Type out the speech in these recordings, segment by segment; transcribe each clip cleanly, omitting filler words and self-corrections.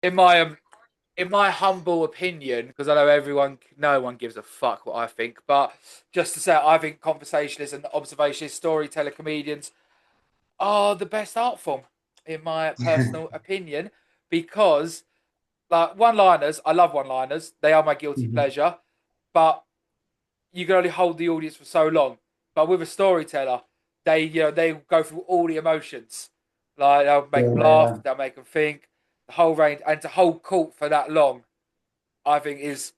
in my in my humble opinion, because I know no one gives a fuck what I think, but just to say, I think conversationalists and observationists, storyteller comedians are the best art form, in my personal opinion, because like one-liners, I love one-liners. They are my guilty Mhm. pleasure, but you can only hold the audience for so long. But with a storyteller, they go through all the emotions. Like they'll make them laugh, Yeah, they'll make them think, the whole range, and to hold court for that long, I think is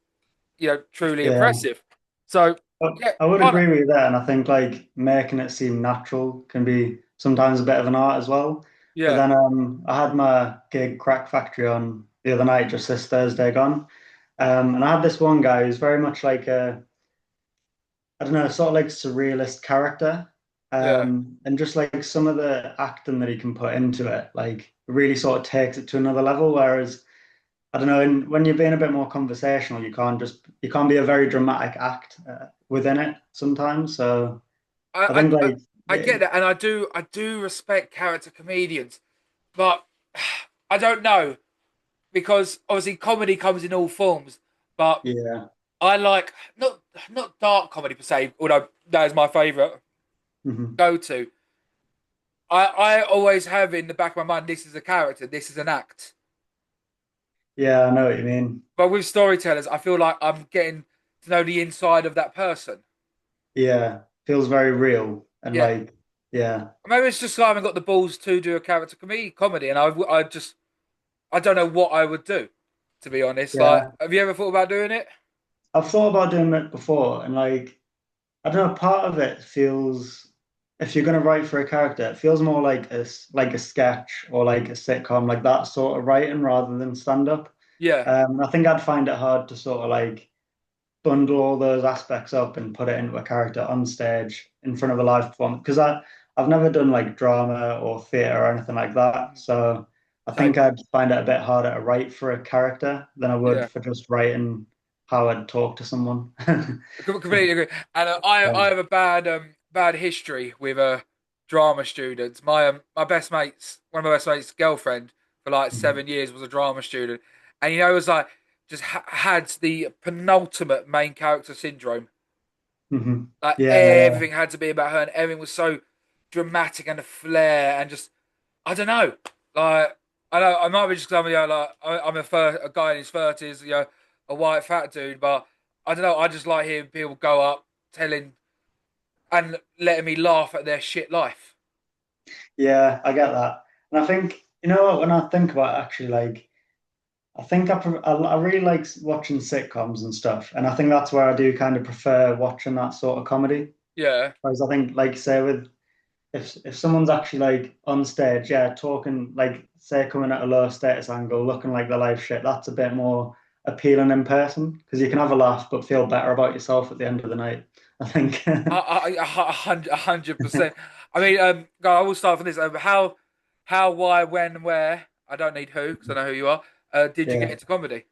truly yeah. impressive. So But yeah, I would kind of agree with you there, and I think like making it seem natural can be sometimes a bit of an art as well. But yeah, then I had my gig Crack Factory on the other night, just this Thursday gone. And I had this one guy who's very much like a, I don't know, sort of like surrealist character. yeah. And just like some of the acting that he can put into it, like really sort of takes it to another level. Whereas I don't know, when you're being a bit more conversational, you can't be a very dramatic act within it sometimes. So I I, think I like I yeah, get that, and I do respect character comedians, but I don't know because obviously comedy comes in all forms. But yeah, I like not dark comedy per se, although that is my favourite mhm. go to. I always have in the back of my mind this is a character, this is an act. Yeah, I know what you mean. But with storytellers, I feel like I'm getting to know the inside of that person. Yeah, feels very real and Yeah. like yeah, Maybe it's just I haven't got the balls to do a character comedy, and I don't know what I would do, to be honest. Like, yeah. have you ever thought about doing it? I've thought about doing it before, and like I don't know, part of it feels if you're gonna write for a character, it feels more like like a sketch or like a sitcom, like that sort of writing rather than stand up. Yeah, I think I'd find it hard to sort of like bundle all those aspects up and put it into a character on stage in front of a live performance because I've never done like drama or theatre or anything like that. So I same. think I'd find it a bit harder to write for a character than I would Yeah, for just writing how I'd talk to someone. completely agree. And I Um, have a bad history with drama students. My best mate's one of my best mates' girlfriend for like mhm, 7 years was a drama student, and it was like just had the penultimate main character syndrome. mhm. Like Yeah, yeah, everything had to be about her, and everything was so dramatic and a flair, and just I don't know. Like I know I might be just because I'm a guy in his thirties, a white fat dude, but I don't know. I just like hearing people go up telling and letting me laugh at their shit life. yeah. I get that, and I think you know what when I think about it, actually, like. I think I really like watching sitcoms and stuff, and I think that's where I do kind of prefer watching that sort of comedy. Yeah, Whereas I think, like, say, with if someone's actually like on stage, yeah, talking like say coming at a low status angle, looking like the life shit, that's a bit more appealing in person because you can have a laugh but feel better about yourself at the end of the night. I think. a 100%. I mean, I will start from this. How, why, when, where? I don't need who because I know who you are. Did you get Yeah. into comedy?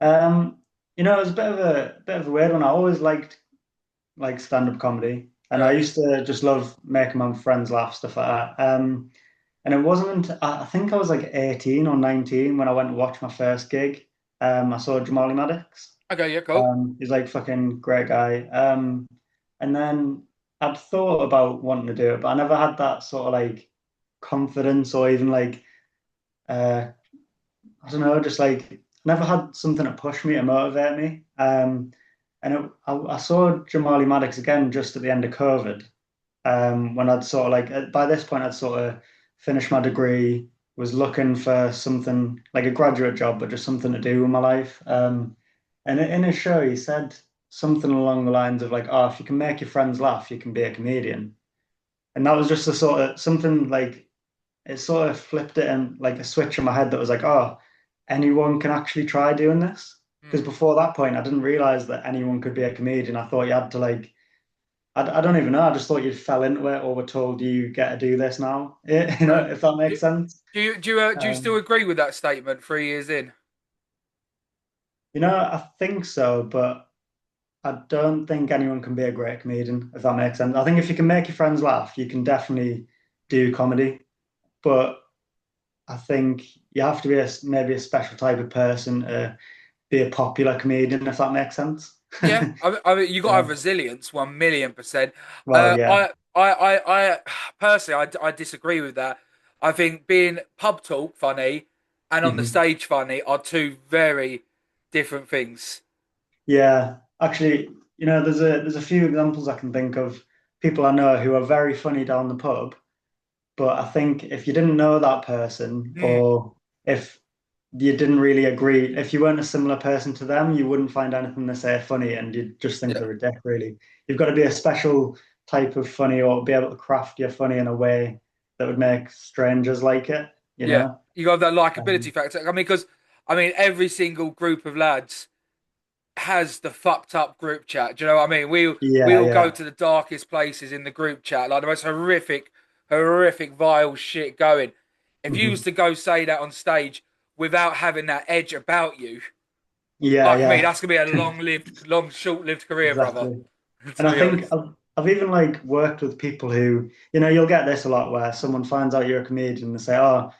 Um, it was a bit of a weird one. I always liked like stand-up comedy, and I Yeah. used to just love making my friends laugh, stuff like that. And it wasn't until I think I was like 18 or 19 when I went to watch my first gig. I saw Jamali Maddox. Okay. Yeah. Cool. He's like fucking great guy. And then I'd thought about wanting to do it, but I never had that sort of like confidence or even like uh, I don't know, just like never had something to push me to motivate me. I saw Jamali Maddox again just at the end of COVID. When I'd sort of like by this point I'd sort of finished my degree, was looking for something like a graduate job, but just something to do with my life. And in his show, he said something along the lines of like, "Oh, if you can make your friends laugh, you can be a comedian." And that was just a sort of something like it sort of flipped it and like a switch in my head that was like, "Oh, anyone can actually try doing this." Because Hmm. before that point, I didn't realize that anyone could be a comedian. I thought you had to like I don't even know. I just thought you fell into it or were told you get to do this now. Right. If that Do, makes sense. do you still Um, agree with that statement 3 years in? I think so, but I don't think anyone can be a great comedian, if that makes sense. I think if you can make your friends laugh, you can definitely do comedy. But I think, you have to be maybe a special type of person to be a popular comedian, if that makes sense. Yeah, I mean, you got to Yeah. have resilience, 1,000,000%. Well, Uh, yeah. I, I personally, I disagree with that. I think being pub talk funny and on the Mhm. stage funny are two very different things. Yeah. Actually, there's a few examples I can think of people I know who are very funny down the pub, but I think if you didn't know that person Mm, or if you didn't really agree, if you weren't a similar person to them, you wouldn't find anything they say funny and you'd just think yeah, they're a dick, really. You've got to be a special type of funny or be able to craft your funny in a way that would make strangers like it, you yeah. know? You got that Um, likability factor. I mean, because every single group of lads has the fucked up group chat. Do you know what I mean? We yeah, all go yeah. to the darkest places in the group chat, like the most horrific, vile shit going. If you was Mhm. to go say that on stage without having that edge about you, Yeah, like me, yeah, that's gonna be a short-lived career, brother. exactly. And To I be think honest. I've even like worked with people who, you'll get this a lot where someone finds out you're a comedian and they say, "Oh,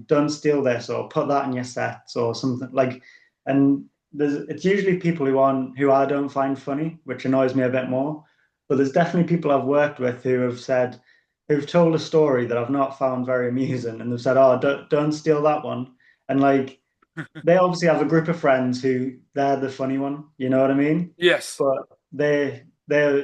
don't steal this or put that in your sets or something." Like, and it's usually people who I don't find funny, which annoys me a bit more. But there's definitely people I've worked with who've told a story that I've not found very amusing, and they've said, "Oh, don't steal that one." And like, they obviously have a group of friends who they're the funny one, you know what I mean? Yes. But they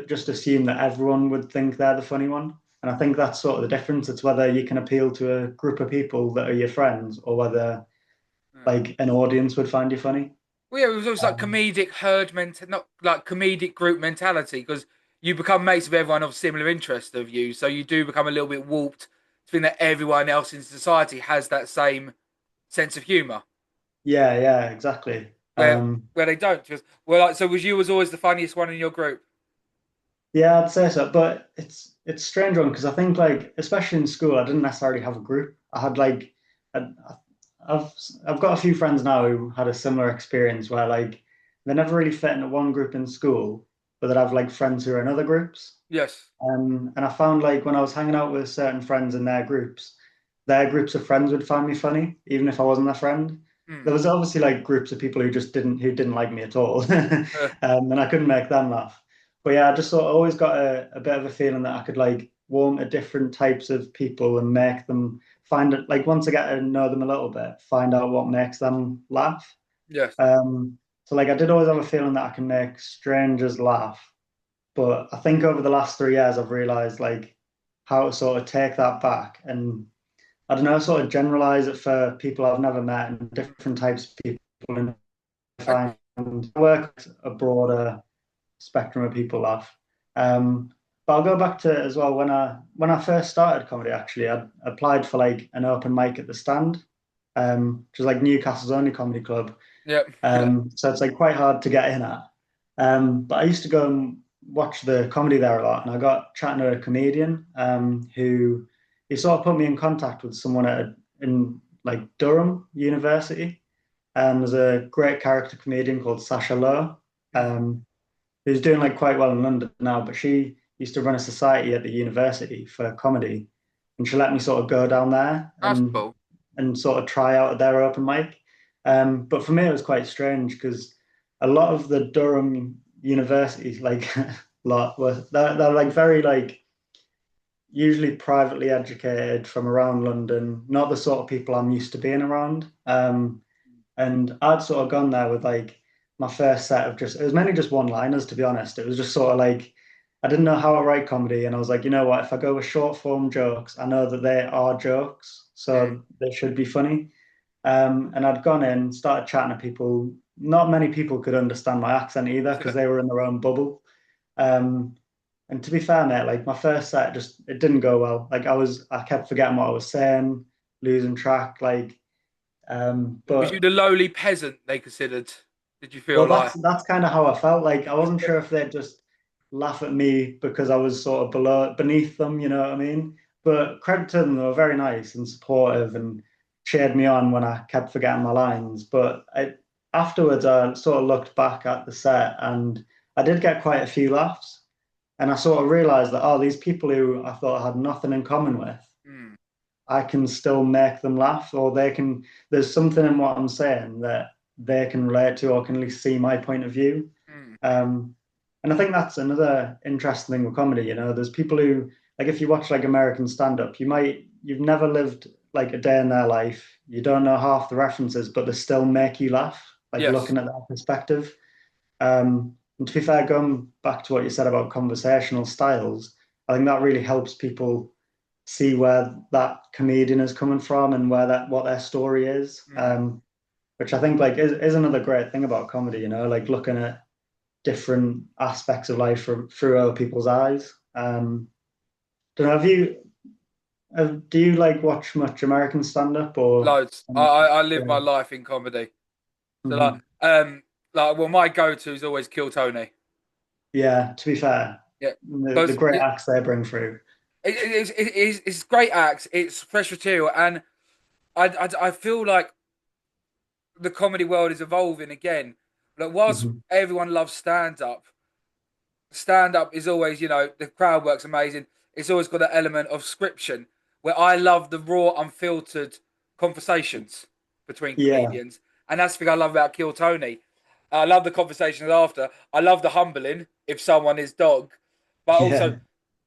just assume that everyone would think they're the funny one. And I think that's sort of the difference. It's whether you can appeal to a group of people that are your friends or whether Yeah. like an audience would find you funny. Well, yeah, it was always like Um, comedic not like comedic group mentality, because you become mates with everyone of similar interest of you, so you do become a little bit warped to think that everyone else in society has that same sense of humour, yeah, yeah, exactly. where they don't. Because well, like, so was you was always the funniest one in your group? Yeah, I'd say so. But it's a strange one because I think like especially in school, I didn't necessarily have a group. I had like I, I've I've got a few friends now who had a similar experience where like they never really fit into one group in school, but they'd have like friends who are in other groups. Yes. And I found like when I was hanging out with certain friends in their groups of friends would find me funny, even if I wasn't their friend. Hmm. There was obviously like groups of people who didn't like me at all, Uh, and I couldn't make them laugh. But yeah, I just sort of always got a bit of a feeling that I could like warm to different types of people and make them find it like once I get to know them a little bit, find out what makes them laugh. yes. So like I did always have a feeling that I can make strangers laugh, but I think over the last 3 years, I've realized like how to sort of take that back and I don't know, sort of generalize it for people I've never met and Hmm. different types of people and Okay. find work a broader spectrum of people laugh. But I'll go back to as well when I first started comedy. Actually, I applied for like an open mic at the Stand, which is like Newcastle's only comedy club. Yep. Yeah. So it's like quite hard to get in at. But I used to go and watch the comedy there a lot, and I got chatting to a comedian who he sort of put me in contact with someone in like Durham University. There's a great character comedian called Sasha Lowe, Hmm. um, who's doing like quite well in London now, but she used to run a society at the university for comedy, and she let me sort of go down there That's cool. and sort of try out at their open mic. But for me, it was quite strange because a lot of the Durham universities, like a lot, they're like very like usually privately educated from around London, not the sort of people I'm used to being around. And I'd sort of gone there with like my first set of it was mainly just one-liners, to be honest. It was just sort of like, I didn't know how to write comedy. And I was like, you know what? If I go with short form jokes, I know that they are jokes. Hmm. So they should be funny. And I'd gone in, started chatting to people. Not many people could understand my accent either because they were in their own bubble. Um, and to be fair, mate, like my first set just it didn't go well. Like I kept forgetting what I was saying, losing track. Was you But the lowly peasant they considered? Did you feel well, like? that's kind of how I felt. Like I wasn't sure if they'd just laugh at me because I was sort of beneath them, you know what I mean? But credit to them, they were very nice and supportive and cheered me on when I kept forgetting my lines. Afterwards, I sort of looked back at the set and I did get quite a few laughs. And I sort of realized that, oh, these people who I thought I had nothing in common with, Hmm. I can still make them laugh, or they can. There's something in what I'm saying that they can relate to, or can at least see my point of view. Mm. Um, and I think that's another interesting thing with comedy. There's people who like if you watch like American stand-up, you've never lived like a day in their life. You don't know half the references, but they still make you laugh, like Yes. looking at that perspective. And to be fair, going back to what you said about conversational styles, I think that really helps people see where that comedian is coming from and what their story is. Mm. Which I think like is another great thing about comedy, like looking at different aspects of life through other people's eyes. Don't know, do you like watch much American stand-up or Loads. I live my life in comedy. So Mhm. well, my go-to is always Kill Tony. Yeah, to be fair, Yeah, the because great acts they bring through. it's great acts. It's fresh material, and I feel like the comedy world is evolving again. Like whilst Mhm. everyone loves stand up is always, the crowd work's amazing. It's always got an element of scription where I love the raw, unfiltered conversations between Yeah, comedians. And that's the thing I love about Kill Tony. I love the conversations after. I love the humbling if someone is dog. But also,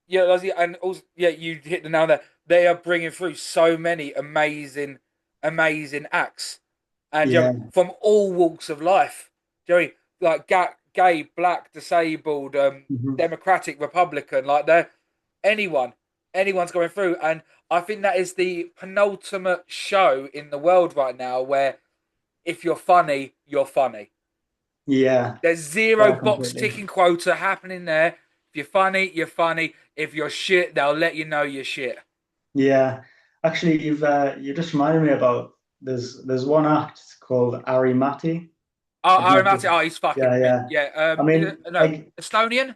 yeah, and also, you hit the nail there. They are bringing through so many amazing, amazing acts, and yeah, from all walks of life. Jerry, like gay, black, disabled, mhm. Democratic, Republican, like they're anyone, anyone's going through, and I think that is the penultimate show in the world right now where if you're funny, you're funny. Yeah, There's zero yeah, box completely. ticking quota happening there. If you're funny, you're funny. If you're shit, they'll let you know you're shit. Yeah, actually, you just reminded me about there's one act called Ari Matti. Oh, I don't know if Arimati, oh, he's fucking yeah, mint. yeah. Yeah, I mean, no, like, Estonian?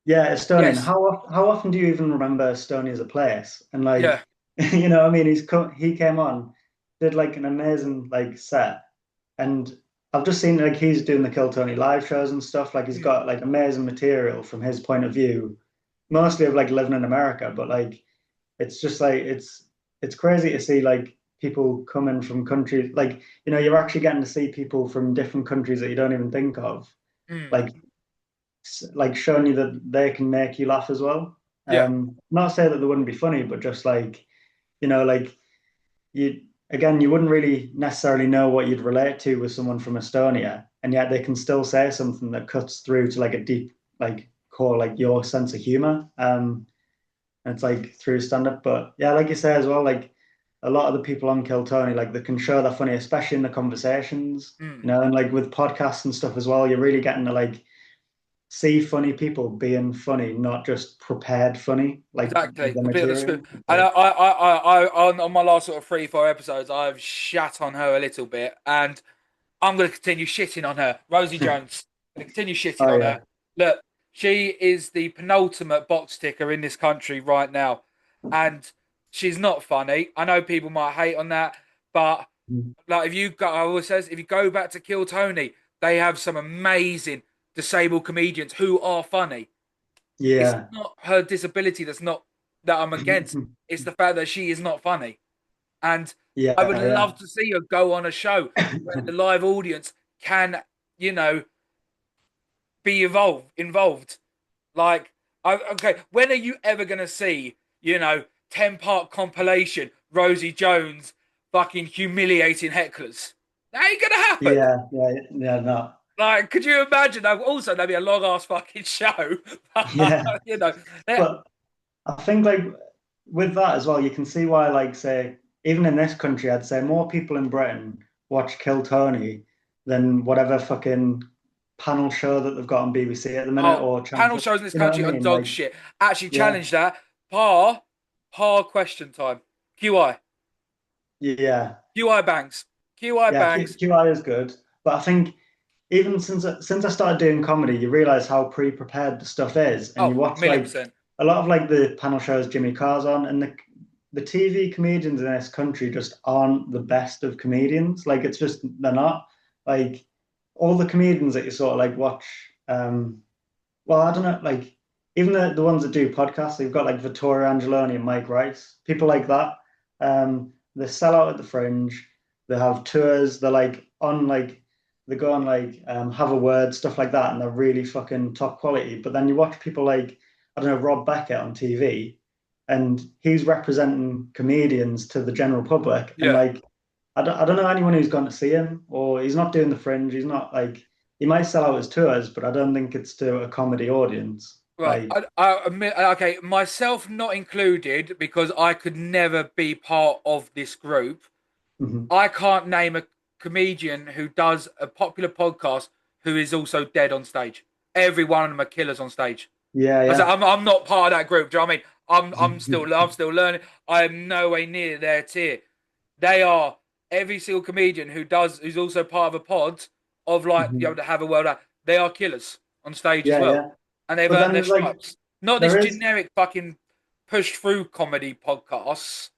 yeah, Estonian. Yes. How often do you even remember Estonia as a place? And like, Yeah. what I mean, he came on, did like an amazing like set, and I've just seen like he's doing the Kill Tony live shows and stuff. Like he's Mm, got like amazing material from his point of view, mostly of like living in America, but like it's just like it's crazy to see like people coming from countries like you're actually getting to see people from different countries that you don't even think of, mm. like like showing you that they can make you laugh as well. Yeah, Not say that they wouldn't be funny, but just like like you again, you wouldn't really necessarily know what you'd relate to with someone from Estonia, and yet they can still say something that cuts through to like a deep like core like your sense of humor. And it's like through stand up. But yeah, like you say as well, like a lot of the people on Kill Tony, like they can show they're funny, especially in the conversations, mm. and like with podcasts and stuff as well, you're really getting to like see funny people being funny, not just prepared funny, like Exactly. the Complete the script. material. It's And like, on my last sort of 3, 4 episodes, I've shat on her a little bit, and I'm going to continue shitting on her. Rosie Jones. I'm going to continue shitting oh on yeah, her. Look, she is the penultimate box ticker in this country right now, and she's not funny. I know people might hate on that, but like I always says, if you go back to Kill Tony, they have some amazing disabled comedians who are funny. It's yeah, not her disability that's not that I'm against. It's the fact that she is not funny. And yeah, I would yeah, love to see her go on a show where the live audience can, you know, be involved. Like, okay, when are you ever gonna see, 10-part compilation, Rosie Jones fucking humiliating hecklers? That ain't gonna happen. yeah, yeah, yeah, no, Like, could you imagine? Also, that'd be a long ass fucking show. yeah. you know, they- But I think like with that as well, you can see why, like, say, even in this country, I'd say more people in Britain watch Kill Tony than whatever fucking panel show that they've got on BBC at the minute oh, or panel Channel 4. shows in this You know what I country are mean? dog Like, shit. Actually, yeah, challenge that. Par, par question time. QI, yeah, QI banks, QI yeah. banks. QI is good, but I think even since I started doing comedy, you realize how pre-prepared the stuff is, and you Oh, watch million like percent. a lot of like the panel shows Jimmy Carr's on, and the TV comedians in this country just aren't the best of comedians. Like it's just they're not like all the comedians that you sort of like watch. Well, I don't know, like even the ones that do podcasts, they've got like Vittorio Angeloni and Mike Rice, people like that. They sell out at the Fringe. They have tours. They're like on like they go on like have a word stuff like that, and they're really fucking top quality. But then you watch people like I don't know Rob Beckett on TV, and he's representing comedians to the general public, and Yeah. like I don't know anyone who's gone to see him, or he's not doing the Fringe. He's not like he might sell out his tours, but I don't think it's to a comedy audience. Right. Like, I admit, okay, myself not included, because I could never be part of this group. mhm. I can't name a comedian who does a popular podcast who is also dead on stage. Every one of them are killers on stage. Yeah, I said, yeah. I'm not part of that group. Do you know what I mean? I'm still learning. I am nowhere near their tier. They are every single comedian who's also part of a pod of like Mhm. to have a world out. They are killers on stage as Yeah, well, yeah. and they've But earned then their there's like stripes. Not this there is generic fucking push through comedy podcasts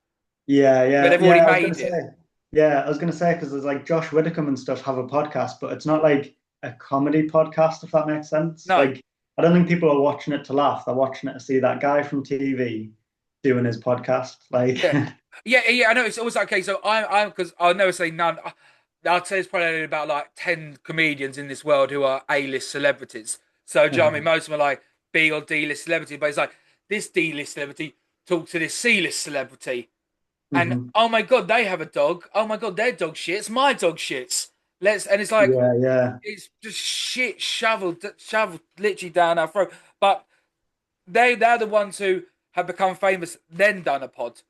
yeah, where yeah, they've already yeah. I was gonna made it. say yeah, I was gonna say because there's like Josh Widdicombe and stuff have a podcast, but it's not like a comedy podcast, if that makes sense. No, Like I don't think people are watching it to laugh. They're watching it to see that guy from TV doing his podcast. Like yeah, yeah. I know it's always okay. So because I'll never say none. I'd say there's probably only about like 10 comedians in this world who are A-list celebrities. So, do you know what I mean? Most of them are like B or D-list celebrity, but it's like this D-list celebrity talks to this C-list celebrity. And Mhm. oh my God, they have a dog. Oh my God, their dog shits. My dog shits. And it's like, Yeah, yeah, it's just shit shoveled literally down our throat. But they're the ones who have become famous, then done a pod.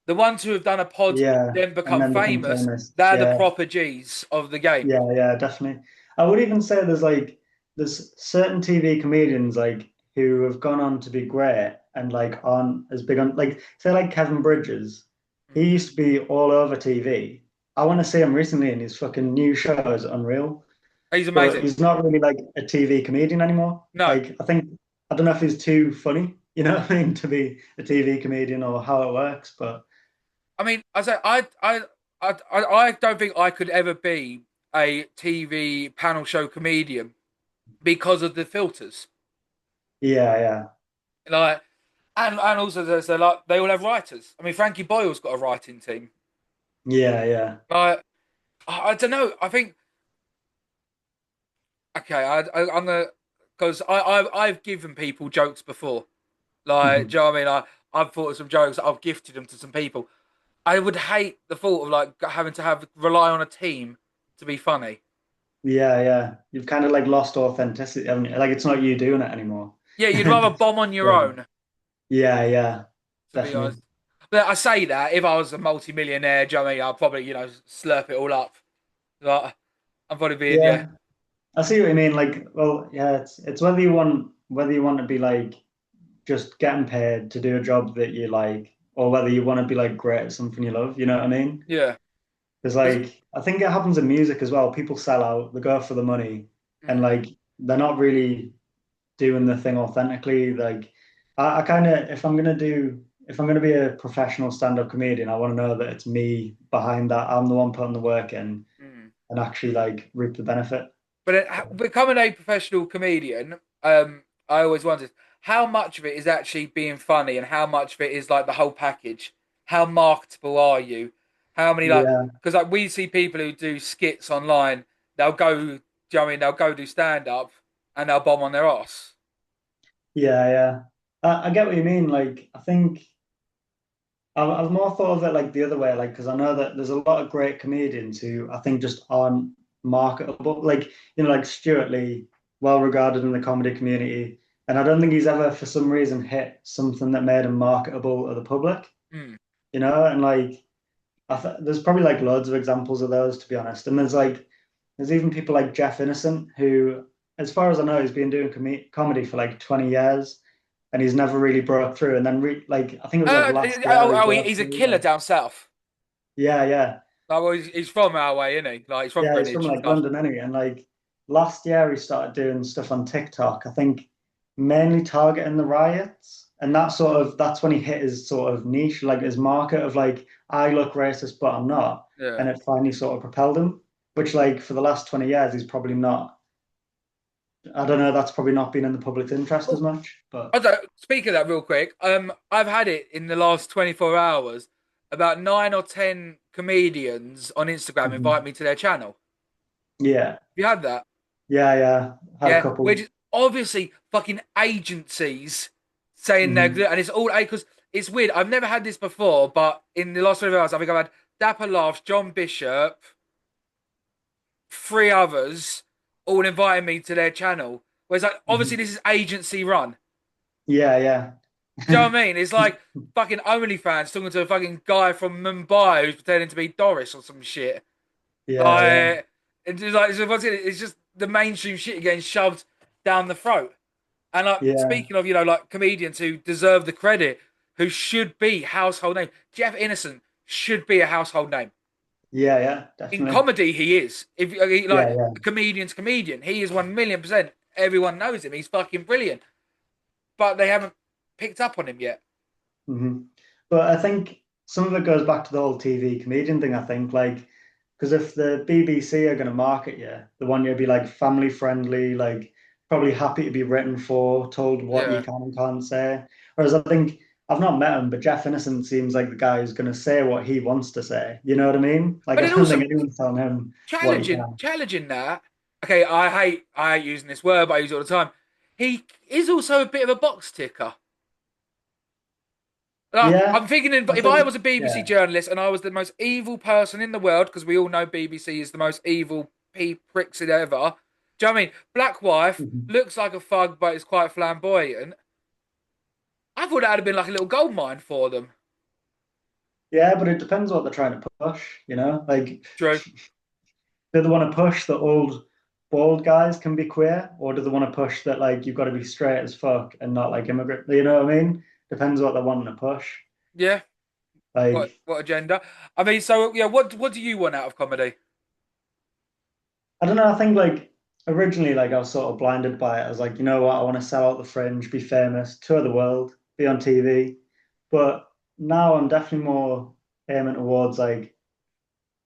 The ones who have done a pod, yeah. then And become then become famous, famous. they're the Yeah. proper G's of the game. Yeah, yeah, definitely. I would even say there's certain TV comedians like who have gone on to be great and like aren't as big on like say like Kevin Bridges. He Mm. used to be all over TV. I want to see him recently in his fucking new show is unreal. He's But amazing. he's not really like a TV comedian anymore. No, Like I don't know if he's too funny, you know what I mean, to be a TV comedian or how it works, but I mean, I say I don't think I could ever be a TV panel show comedian because of the filters. yeah, yeah. Like, and also they're like they all have writers. I mean, Frankie Boyle's got a writing team. Yeah, yeah. Like, I don't know. I think okay. I'm gonna because I've given people jokes before. Like, do Mhm. you know what I mean? I've thought of some jokes. I've gifted them to some people. I would hate the thought of like having to have rely on a team to be funny. Yeah, yeah. You've kind of like lost authenticity, haven't you? Like it's not you doing it anymore. Yeah, you'd rather bomb on your Yeah, own, yeah, yeah, to be definitely. honest. But I say that if I was a multi-millionaire, do you know what I mean? I'd probably, slurp it all up. Like, I'm probably being, yeah, Yeah, I see what you mean. Like, well, yeah, it's whether you want to be like just getting paid to do a job that you like, or whether you want to be like great at something you love. You know what I mean? yeah. Because 'Cause- like I think it happens in music as well. People sell out, they go for the money, and mm, like they're not really doing the thing authentically. Like I kind of if I'm gonna be a professional stand-up comedian, I want to know that it's me behind that. I'm the one putting the work in mm. and actually like reap the benefit. But becoming a professional comedian, I always wondered how much of it is actually being funny and how much of it is like the whole package. How marketable are you? How many like Yeah, because like we see people who do skits online, they'll go, do you know what I mean? They'll go do stand up and they'll bomb on their ass. yeah, yeah. I get what you mean. Like I think I've more thought of it like the other way, like because I know that there's a lot of great comedians who I think just aren't marketable. Like like Stuart Lee, well regarded in the comedy community, and I don't think he's ever, for some reason, hit something that made him marketable to the public. Mm. And like there's probably like loads of examples of those, to be honest. And there's even people like Jeff Innocent who, as far as I know, he's been doing comedy for like 20 years, and he's never really broke through. And then like I think it was like last year he broke He's a through. killer Like down south. yeah, yeah, Like, well, he's from our way, isn't he? Like he's from yeah. He's from Greenwich and like stuff. London anyway, and like last year he started doing stuff on TikTok. I think mainly targeting the riots, and that's when he hit his sort of niche, like his market of like I look racist but I'm not, Yeah. and it finally sort of propelled him. Which like for the last 20 years he's probably not. I don't know. That's probably not been in the public's interest as Oh, much, but I don't, speak of that real quick. I've had it in the last 24 hours. about 9 or 10 comedians on Instagram invite Mhm. me to their channel. Yeah, Have you had that? yeah, yeah. Had a Yeah, couple. which is obviously fucking agencies saying they're Hmm. good, and it's all because it's weird. I've never had this before, but in the last 24 hours, I think I've had Dapper Laughs, John Bishop, three others, all inviting me to their channel. Whereas, like, obviously, Hmm. this is agency run. Yeah, yeah. Do you know what I mean? It's like fucking OnlyFans talking to a fucking guy from Mumbai who's pretending to be Doris or some shit. Yeah, yeah, It's just like it's just the mainstream shit getting shoved down the throat. And like yeah, speaking of, like comedians who deserve the credit, who should be household name. Jeff Innocent should be a household name. yeah, yeah, In definitely. comedy, he is. If Yeah, like yeah. a comedian's comedian, he is 1,000,000%. Everyone knows him. He's fucking brilliant. But they haven't picked up on him yet. Hmm. But I think some of it goes back to the whole TV comedian thing, I think, like, because if the BBC are going to market you, they want you to be like family friendly, like probably happy to be written for, told what you Yeah. can and can't say. Whereas I think I've not met him, but Jeff Innocent seems like the guy who's going to say what he wants to say. You know what I mean? Like, But I then don't think also anyone's telling him what he challenging, can. challenging that. Okay, I hate using this word, but I use it all the time. He is also a bit of a box ticker. Yeah, I'm thinking I if I think, was a BBC yeah. journalist and I was the most evil person in the world, because we all know BBC is the most evil pricks it ever. Do you know what I mean? Black wife Mhm. looks like a thug, but is quite flamboyant. I thought that would have been like a little gold mine for them. Yeah, but it depends what they're trying to push, you know? Like, True. do they want to push that old bald guys can be queer, or do they want to push that like you've got to be straight as fuck and not like immigrant? You know what I mean? Depends what they're wanting to push. Yeah. What Like, what agenda? I mean, so yeah. What do you want out of comedy? I don't know. I think like originally, like I was sort of blinded by it. I was like, you know what? I want to sell out the fringe, be famous, tour the world, be on TV. But now I'm definitely more aiming towards like,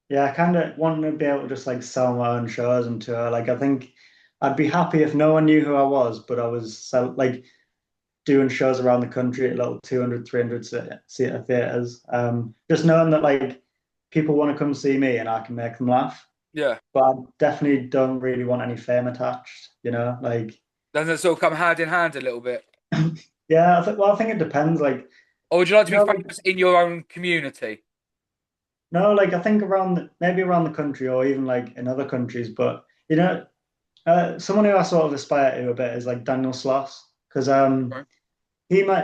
yeah, I kind of want to be able to just like sell my own shows and tour. Like, I think I'd be happy if no one knew who I was, but I was like doing shows around the country at little 200, 300 seater theaters. Just knowing that like people want to come see me and I can make them laugh. Yeah. But I definitely don't really want any fame attached, you know? Like, Doesn't it sort of come hand in hand a little bit? yeah, I think it depends. Like, Or would you like to you be know, like, famous in your own community? no, like I think maybe around the country or even like in other countries, but you know, someone who I sort of aspire to a bit is like Daniel Sloss because Right.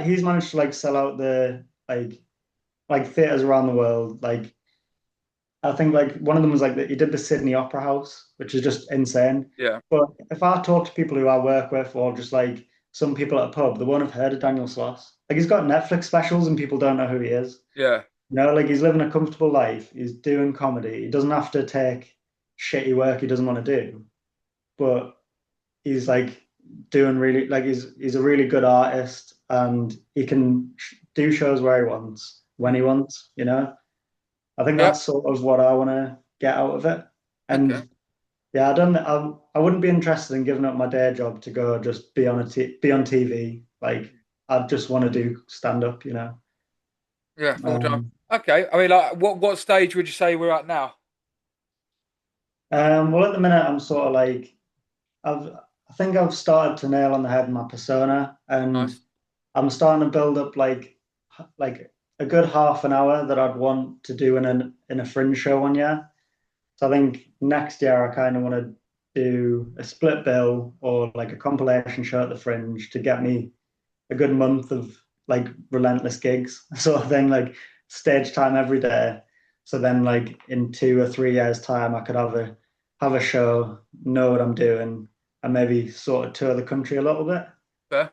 he's managed to like sell out the like theaters around the world. Like I think like one of them was like that he did the Sydney Opera House, which is just insane. Yeah. But if I talk to people who I work with or just like some people at a pub, they won't have heard of Daniel Sloss. Like he's got Netflix specials and people don't know who he is. Yeah. You know, like he's living a comfortable life. He's doing comedy. He doesn't have to take shitty work he doesn't want to do. But he's like doing really like he's a really good artist and he can do shows where he wants when he Mm. wants, you know. I think Yep. that's sort of what I want to get out of it. Okay. And yeah, I wouldn't be interested in giving up my day job to go just be on TV. Like I'd just want to do stand up, you know. Yeah. Full time. Um, Okay. I mean, like, what stage would you say we're at now? well, at the minute, I'm sort of like I've I think I've started to nail on the head my persona, and Nice. I'm starting to build up like a good half an hour that I'd want to do in a fringe show one year. So I think next year I kind of want to do a split bill or like a compilation show at the fringe to get me a good month of like relentless gigs sort of thing, like stage time every day. So then like in 2 or 3 years time I could have a show, know what I'm doing, and maybe sort of tour the country a little bit. Fair.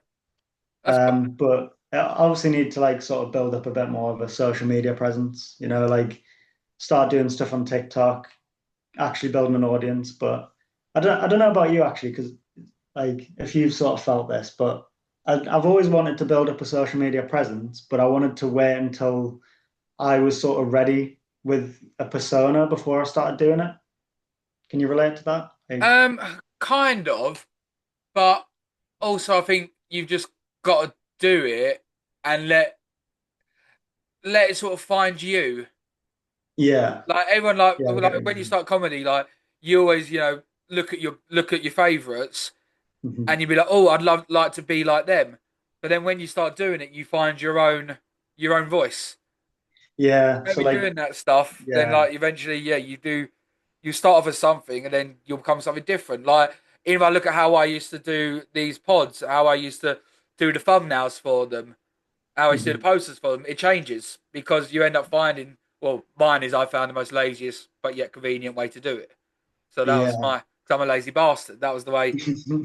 That's cool. But I obviously need to like sort of build up a bit more of a social media presence, you know, like start doing stuff on TikTok, actually building an audience. But I don't know about you actually, because like if you've sort of felt this, but I've always wanted to build up a social media presence, but I wanted to wait until I was sort of ready with a persona before I started doing it. Can you relate to that? Like, Um, kind of, but also I think you've just got to do it and let it sort of find you. Yeah, Like everyone, yeah, I get like what when you you mean. start comedy, like you always, look at your favorites, Mhm. and you'd be like, oh, I'd love like to be like them. But then when you start doing it, you find your own voice. Yeah, so Maybe like, doing that stuff, then yeah, like eventually, yeah, you do. You start off as something, and then you'll become something different. Like even if I look at how I used to do these pods, how I used to do the thumbnails for them, how I used to do the mhm. posters for them, it changes because you end up finding. Well, mine is I found the most laziest but yet convenient way to do it. So that was Yeah. my. Cause I'm a lazy bastard. That was the way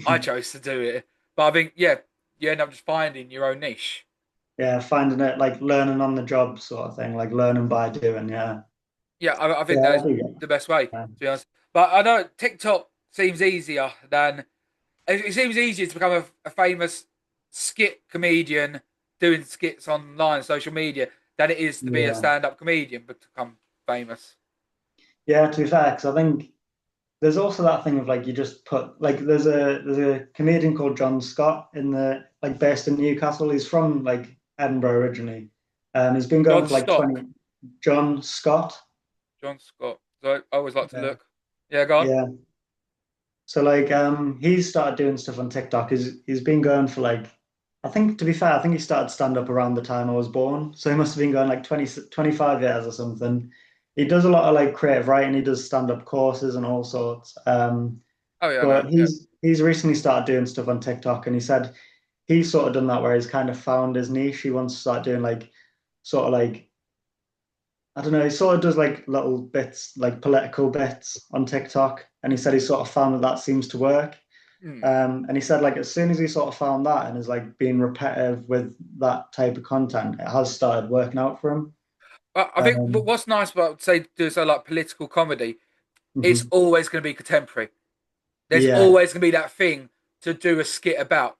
I chose to do it. But I think yeah, you end up just finding your own niche. Yeah, finding it like learning on the job sort of thing, like learning by doing. Yeah, Yeah, I think yeah, that I is do get the best way, to that. be honest. But I know TikTok seems easier than it seems easier to become a famous skit comedian doing skits online, social media, than it is to be a Yeah, stand-up comedian but to become famous. yeah. To be fair, because I think there's also that thing of like you just put like there's a comedian called John Scott in the like based in Newcastle. He's from like Edinburgh originally. He's been going John for like Stock, 20. John Scott. John Scott. So I always like to Yeah, look. Yeah, go on. yeah. So like he's started doing stuff on TikTok. He's been going for like I think to be fair, I think he started stand up around the time I was born. So he must have been going like 25 years or something. He does a lot of like creative writing, he does stand up courses and all sorts. Oh yeah, I know. But Yeah. he's recently started doing stuff on TikTok and he said he's sort of done that where he's kind of found his niche. He wants to start doing like sort of like I don't know, he sort of does like little bits, like political bits on TikTok. And he said he sort of found that that seems to work. Hmm. And he said, like, as soon as he sort of found that and is like being repetitive with that type of content, it has started working out for him. I think Um, what's nice about say do so like political comedy, it's mhm. always going to be contemporary. There's Yeah, always going to be that thing to do a skit about.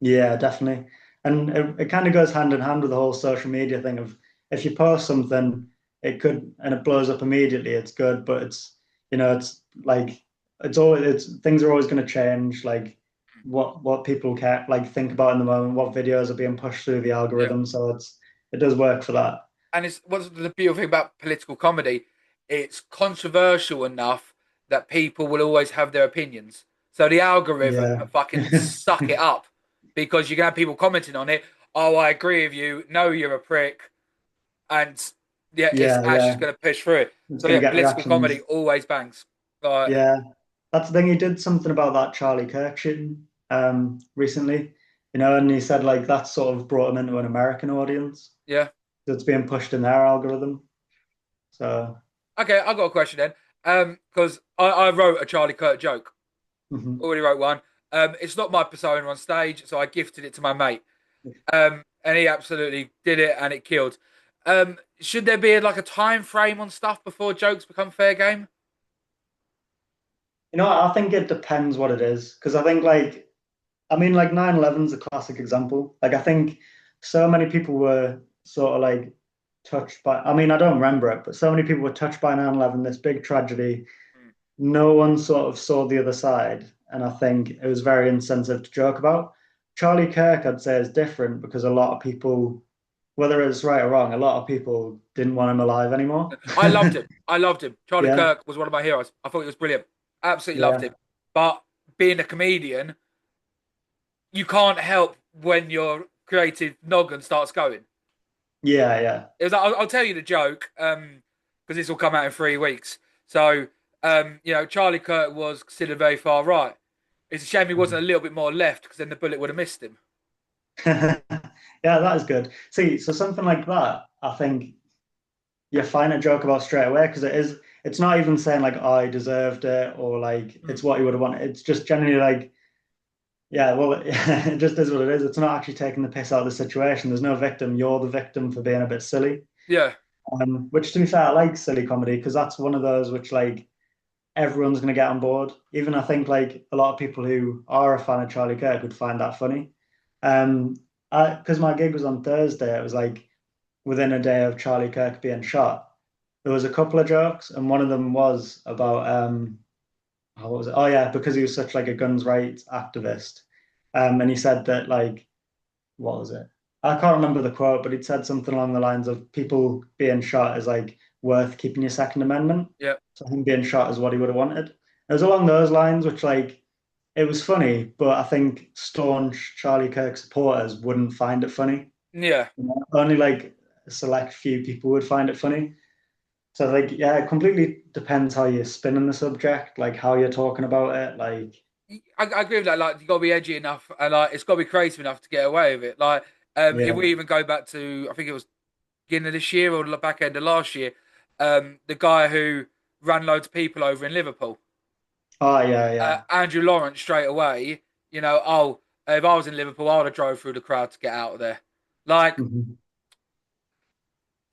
yeah, definitely. And it kind of goes hand in hand with the whole social media thing of if you post something, it could, and it blows up immediately, it's good, but it's like, things are always going to change, like what people care, like think about in the moment, what videos are being pushed through the Yeah. algorithm. So it does work for that. And it's what's the beautiful thing about political comedy? It's controversial enough that people will always have their opinions. So the algorithm Yeah. fucking suck it up because you can have people commenting on it. Oh, I agree with you. No, you're a prick. And yeah, it's Yeah, Ash is yeah. going to push through it. It's So gonna yeah, get political reactions. comedy always bangs. Like Yeah. That's the thing. He did something about that Charlie Kirk shooting recently, and he said like that sort of brought him into an American audience yeah. that's being pushed in their algorithm. So Okay, I got a question then. Because I wrote a Charlie Kirk joke. mhm. Already wrote one. It's not my persona on stage, so I gifted it to my mate. And he absolutely did it, and it killed. Should there be like a time frame on stuff before jokes become fair game? I think it depends what it is because I think like I mean like 9/11 is a classic example. Like I think so many people were sort of like touched by I mean I don't remember it, but so many people were touched by 9/11, this big tragedy. Mm. No one sort of saw the other side, and I think it was very insensitive to joke about. Charlie Kirk, I'd say, is different because a lot of people, whether it's right or wrong, a lot of people didn't want him alive anymore. I loved him. I loved him. Charlie Yeah, Kirk was one of my heroes. I thought he was brilliant. Absolutely loved yeah, him. But being a comedian, you can't help when your creative noggin starts going. yeah, yeah. It was. I'll tell you the joke. Because this will come out in 3 weeks. So, Charlie Kirk was considered very far right. It's a shame he wasn't a little bit more left because then the bullet would have missed him. Yeah, that is good. See, so something like that, I think you find a joke about straight away because it's not even saying like, oh, I deserved it or like Hmm. it's what you would have wanted. It's just generally like, yeah, well, it just is what it is. It's not actually taking the piss out of the situation. There's no victim. You're the victim for being a bit silly. Yeah, Which, to be fair, I like silly comedy because that's one of those which, like, everyone's going to get on board. Even I think, like, a lot of people who are a fan of Charlie Kirk would find that funny. Um, because my gig was on Thursday, it was like within a day of Charlie Kirk being shot. There was a couple of jokes, and one of them was about what was it? Oh yeah, because he was such like a guns rights activist. And he said that like what was it? I can't remember the quote, but he'd said something along the lines of people being shot is like worth keeping your Second Amendment. Yeah, So him being shot is what he would have wanted. It was along those lines, which like it was funny, but I think staunch Charlie Kirk supporters wouldn't find it funny. yeah. You know? Only like a select few people would find it funny. So like yeah, it completely depends how you're spinning the subject, like how you're talking about it. Like I agree with that. Like, you got to be edgy enough, and like, it's got to be creative enough to get away with it. Like, if yeah. we even go back to, I think it was beginning of this year or the back end of last year, the guy who ran loads of people over in Liverpool, Oh yeah, yeah. Andrew Lawrence, straight away. Oh, if I was in Liverpool, I would have drove through the crowd to get out of there. Like, Hmm.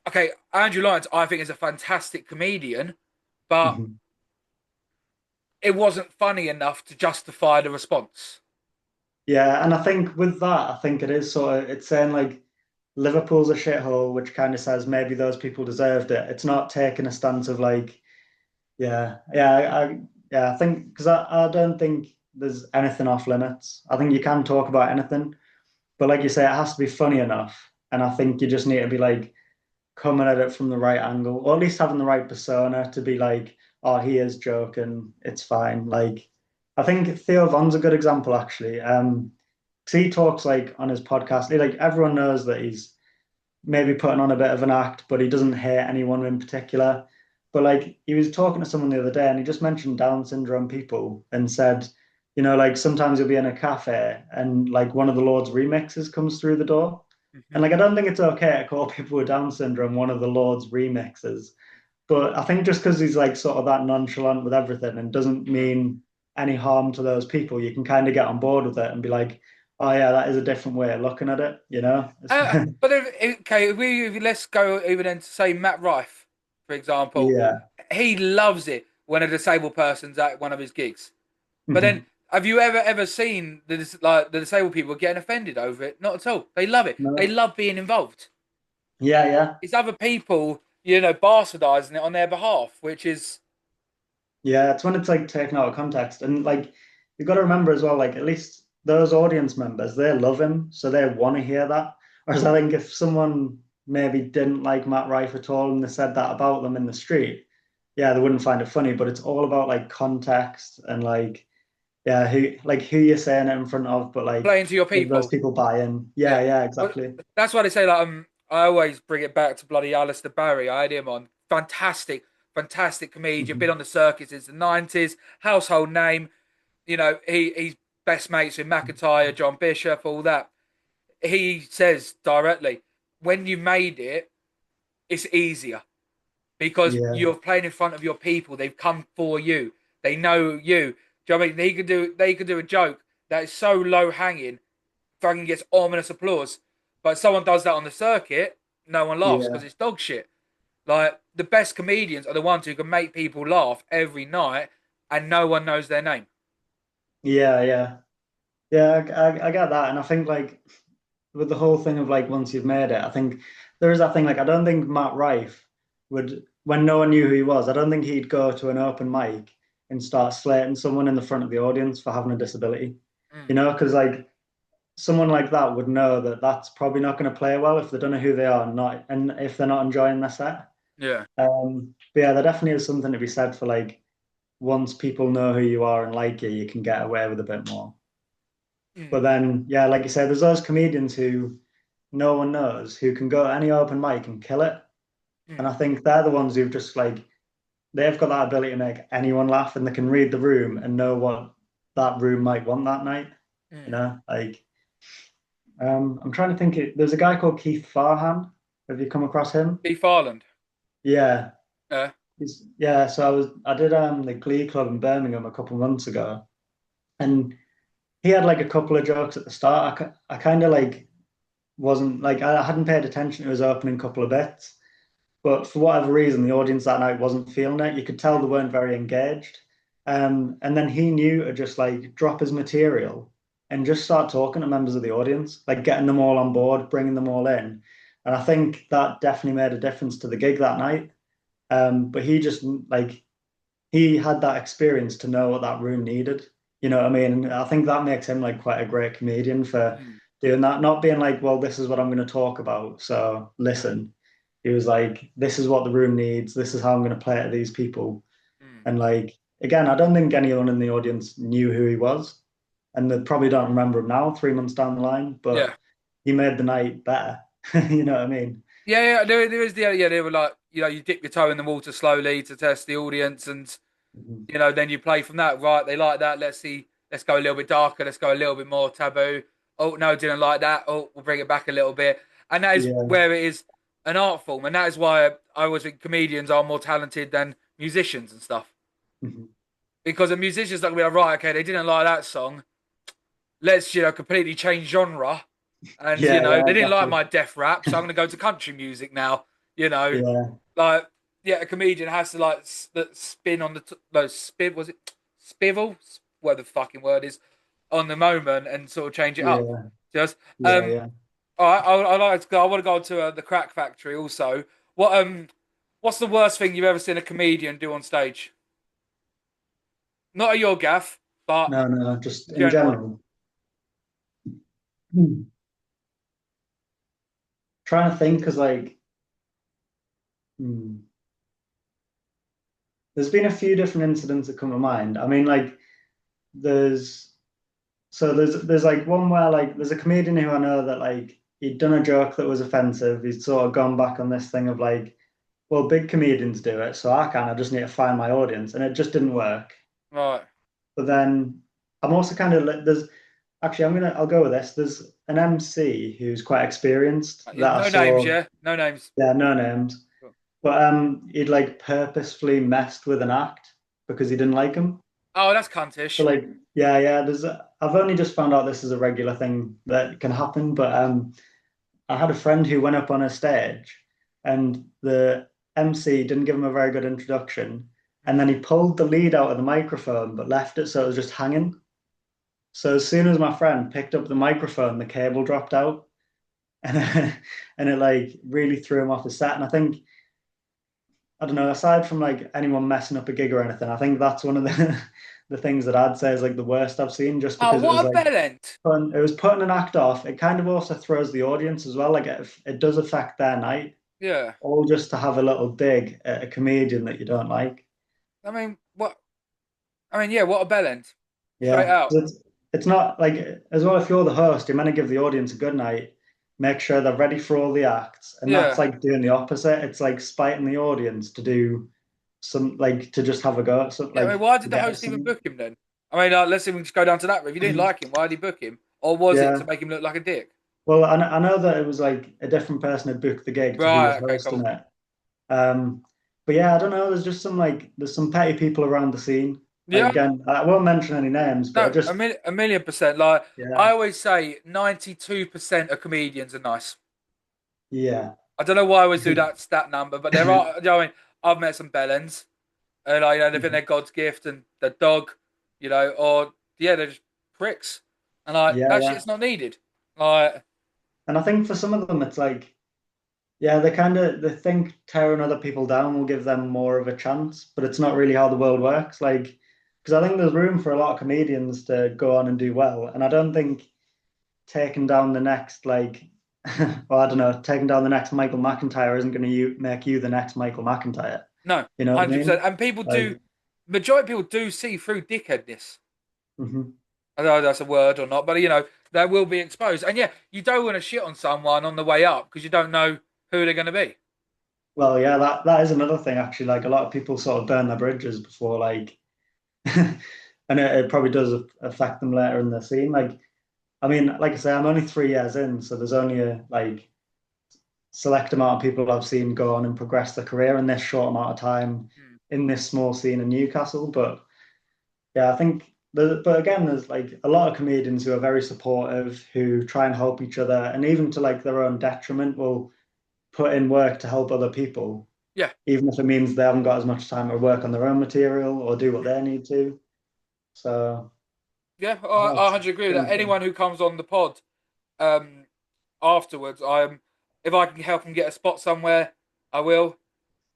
okay, Andrew Lawrence, I think is a fantastic comedian, but Hmm. it wasn't funny enough to justify the response. Yeah, and I think with that, I think it is sort of it's saying like Liverpool's a shithole, which kind of says maybe those people deserved it. It's not taking a stance of like, yeah, I think because I don't think there's anything off limits. I think you can talk about anything, but like you say, it has to be funny enough. And I think you just need to be like coming at it from the right angle, or at least having the right persona to be like, oh, he is joking, it's fine. Like, I think Theo Von's a good example actually. 'Cause he talks like on his podcast, like everyone knows that he's maybe putting on a bit of an act, but he doesn't hate anyone in particular. But like he was talking to someone the other day and he just mentioned Down syndrome people and said, like sometimes you'll be in a cafe and like one of the Lord's remixes comes through the door. And Hmm. like I don't think it's okay to call people with Down syndrome one of the Lord's remixes. But I think just because he's like sort of that nonchalant with everything and doesn't mean any harm to those people, you can kind of get on board with it and be like, oh yeah, that is a different way of looking at it, you know? But okay, if let's go even into say Matt Rife, for example, Yeah. he loves it when a disabled person's at one of his gigs. But then, Mhm. have you ever seen the disabled people getting offended over it? Not at all. They love it. They No. love being involved. Yeah, yeah. It's other people, bastardizing it on their behalf, which is Yeah, it's when it's like taken out of context. And like you've got to remember as well, like at least those audience members, they love him, so they want to hear that. Whereas I think if someone maybe didn't like Matt Rife at all and they said that about them in the street, yeah, they wouldn't find it funny. But it's all about like context and like yeah, who you're saying it in front of, but like playing to your if those people. people buy in. Yeah, Yeah, yeah, but exactly. that's why they say like I always bring it back to bloody Alistair Barry. I had him on, fantastic, fantastic comedian. Been Mhm. on the circuit since the '90s, household name. He's best mates with McIntyre, John Bishop, all that. He says directly, when you made it, it's easier because Yeah, you're playing in front of your people. They've come for you. They know you. Do you know what I mean? They could do a joke that is so low hanging, fucking gets ominous applause. But someone does that on the circuit, no one laughs because yeah, it's dog shit. Like, the best comedians are the ones who can make people laugh every night, and no one knows their name. yeah, yeah. Yeah, I get that. And I think like with the whole thing of like once you've made it, I think there is that thing like I don't think Matt Rife would when no one knew who he was, I don't think he'd go to an open mic and start slating someone in the front of the audience for having a disability. Mm, Because like someone like that would know that that's probably not going to play well if they don't know who they are and if they're not enjoying their set. yeah. But yeah, there definitely is something to be said for like once people know who you are and like you can get away with a bit more. But Mm, then, yeah, like you said, there's those comedians who no one knows who can go to any open mic and kill it. And mm, I think they're the ones who've just like they've got that ability to make anyone laugh and they can read the room and know what that room might want that night. mm. Like I'm trying to think there's a guy called Keith Farhan. Have you come across him? Beef Ireland. Yeah. Yeah. Yeah, so I did the Glee Club in Birmingham a couple months ago and he had like a couple of jokes at the start. I kind of like wasn't like I hadn't paid attention to his opening couple of bits, but for whatever reason, the audience that night wasn't feeling it. You could tell they Mm, weren't very engaged. And then he knew to just like drop his material and just start talking to members of the audience, like getting them all on board, bringing them all in. And I think that definitely made a difference to the gig that night. But he just like he had that experience to know what that room needed. You know what I mean? And I think that makes him like quite a great comedian for mm. doing that, not being like, well, this is what I'm going to talk about, so listen. He was like, this is what the room needs. This is how I'm going to play it to these people. Mm. And like, again, I don't think anyone in the audience knew who he was, and they probably don't remember him now, 3 months down the line. But Yeah. he made the night better. You know what I mean? Yeah, yeah, there is the yeah. They were like, you dip your toe in the water slowly to test the audience, and Mhm. then you play from that. Right, they like that. Let's see. Let's go a little bit darker. Let's go a little bit more taboo. Oh no, didn't like that. Oh, we'll bring it back a little bit, and that is Yeah. where it is an art form, and that is why I always think comedians are more talented than musicians and stuff. Mhm. Because a musician's not gonna be like, right, okay, they didn't like that song. Let's completely change genre, and Yeah, yeah, they didn't like exactly. my death rap, so I'm gonna go to country music now. You know, Yeah, like yeah, a comedian has to like spin on the no spin was it spivel, whatever the fucking word is, on the moment and sort of change it up. yeah, Just yeah, yeah. all right, I like to go. I want to go to the Crack Factory also. What's the worst thing you've ever seen a comedian do on stage? Not at your gaff, but No, no, just in in general. general. Hmm. Trying to think, because like, hmm, there's been a few different incidents that come to mind. I mean, like, there's there's like one where like there's a comedian who I know that like he'd done a joke that was offensive. He'd sort of gone back on this thing of like, well, big comedians do it, so I can. I just need to find my audience, and it just didn't work. Right. But then I'm also kind of like there's actually I'll go with this. There's an MC who's quite experienced that I No names, saw. yeah. No names. Yeah, no names. But he'd like purposefully messed with an act because he didn't like him. Oh, that's So cuntish. like yeah, yeah. I've only just found out this is a regular thing that can happen. But I had a friend who went up on a stage, and the MC didn't give him a very good introduction, and then he pulled the lead out of the microphone but left it so it was just hanging. So as soon as my friend picked up the microphone, the cable dropped out, and and it like really threw him off the set. And I think I don't know, aside from like anyone messing up a gig or anything, I think that's one of the the things that I'd say is like the worst I've seen, just Oh, because it was what a like bell end. it was putting an act off. It kind of also throws the audience as well. Like it does affect their night, Yeah. all just to have a little dig at a comedian that you don't like. I mean, what? I mean, yeah, what a bell end. Straight Yeah, out. 'cause it's not like as well if you're the host, you're meant to give the audience a good night, make sure they're ready for all the acts, and that's Yeah. like doing the opposite. It's like spiting the audience to do some like to just have a go at something Yeah, I mean, like why did the get host even some. book him then? I mean, let's even just go down to that. If you didn't like him, why did he book him? Or was it to Yeah. make him look like a dick? Well, I know that it was like a different person had booked the gig to who was Right, okay, hosting cool. it. Um, but yeah, I don't know. There's just some like there's some petty people around the scene. Like Yeah, again, I won't mention any names, but I no, just a million percent. Like, I yeah, always say 92% of comedians are nice. yeah, I don't know why I always do that stat number, but there are, I mean, I've met some bellends, and like, they think they're God's gift and the dog, or yeah, they're just pricks. And like, yeah, that yeah. shit's not needed. Like, And I think for some of them, it's like yeah, they think tearing other people down will give them more of a chance, but it's not really how the world works. Like, because I think there's room for a lot of comedians to go on and do well, and I don't think taking down the next like well, I don't know, taking down the next Michael McIntyre isn't going to make you the next Michael McIntyre. no, You know what I 100%. mean? And people do, Like, majority of people do see through dickheadness. mhm. I don't know if that's a word or not, but they will be exposed. And yeah, you don't want to shit on someone on the way up because you don't know who they're going to be. Well, yeah, that is another thing actually. Like a lot of people sort of burn their bridges before like, and it probably does affect them later in the scene. Like, I mean, like I say, I'm only 3 years in, so there's only a like select amount of people I've seen go on and progress their career in this short amount of time Hmm. in this small scene in Newcastle. But yeah, I think but again, there's like a lot of comedians who are very supportive, who try and help each other, and even to like their own detriment, will put in work to help other people, Yeah, even if it means they haven't got as much time to work on their own material or do what they need to. So yeah, I yeah, it's 100 agree with been that. fun. Anyone who comes on the pod um, afterwards, if I can help them get a spot somewhere, I will.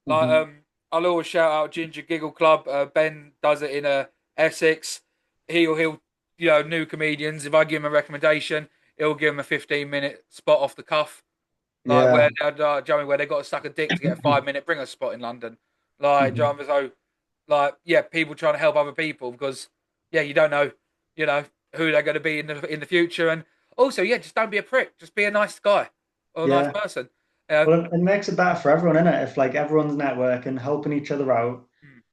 Like, Hmm. I'll always shout out Ginger Giggle Club. Ben does it in Essex. He'll new comedians. If I give him a recommendation, he'll give them a 15-minute spot off the cuff, like where Yeah, do you know what I mean, where they got to suck a dick to get a 5-minute bringer spot in London. Like, do you know what I mean? So, like, yeah, people trying to help other people because, yeah, you don't know, who they're going to be in the future, and also, yeah, just don't be a prick, just be a nice guy or a nice yeah. person. Uh, Well, it makes it better for everyone, innit? If like everyone's networking, helping each other out,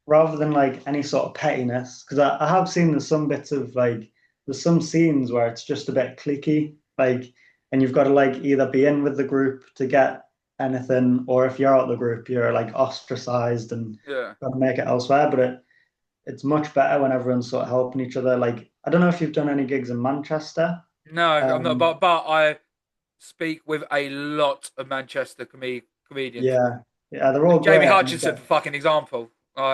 rather than like any sort of pettiness. Because I have seen there's some bits of like there's some scenes where it's just a bit cliquey, like, and you've got to like either be in with the group to get anything, or if you're out of the group, you're like ostracized and yeah. got to make it elsewhere. But it's much better when everyone's sort of helping each other. Like, I don't know if you've done any gigs in Manchester. No, I'm not, Um, but I speak with a lot of Manchester comedians. yeah, yeah, they're all Jamie great. And they've Hutchinson, got for fucking example.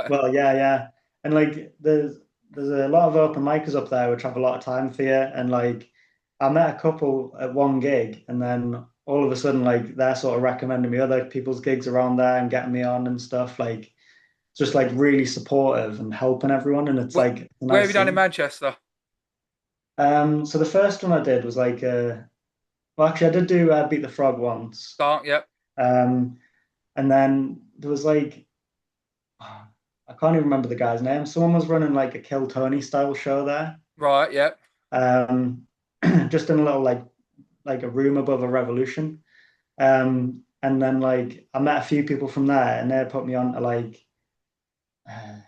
Well, yeah, yeah. And like there's a lot of open micers up there which have a lot of time for you. And like I met a couple at one gig and then all of a sudden like they're sort of recommending me other people's gigs around there and getting me on and stuff. Like just like really supportive and helping everyone and it's Where, like a where have you nice done in scene. Manchester? So the first one I did was like well actually I did do Beat the Frog once. Start, yep. Um and then there was like I can't even remember the guy's name. Someone was running like a Kill Tony style show there. Right, yep. Um, just in a little like a room above a Revolution. And then like I met a few people from there, and they put me on to like uh,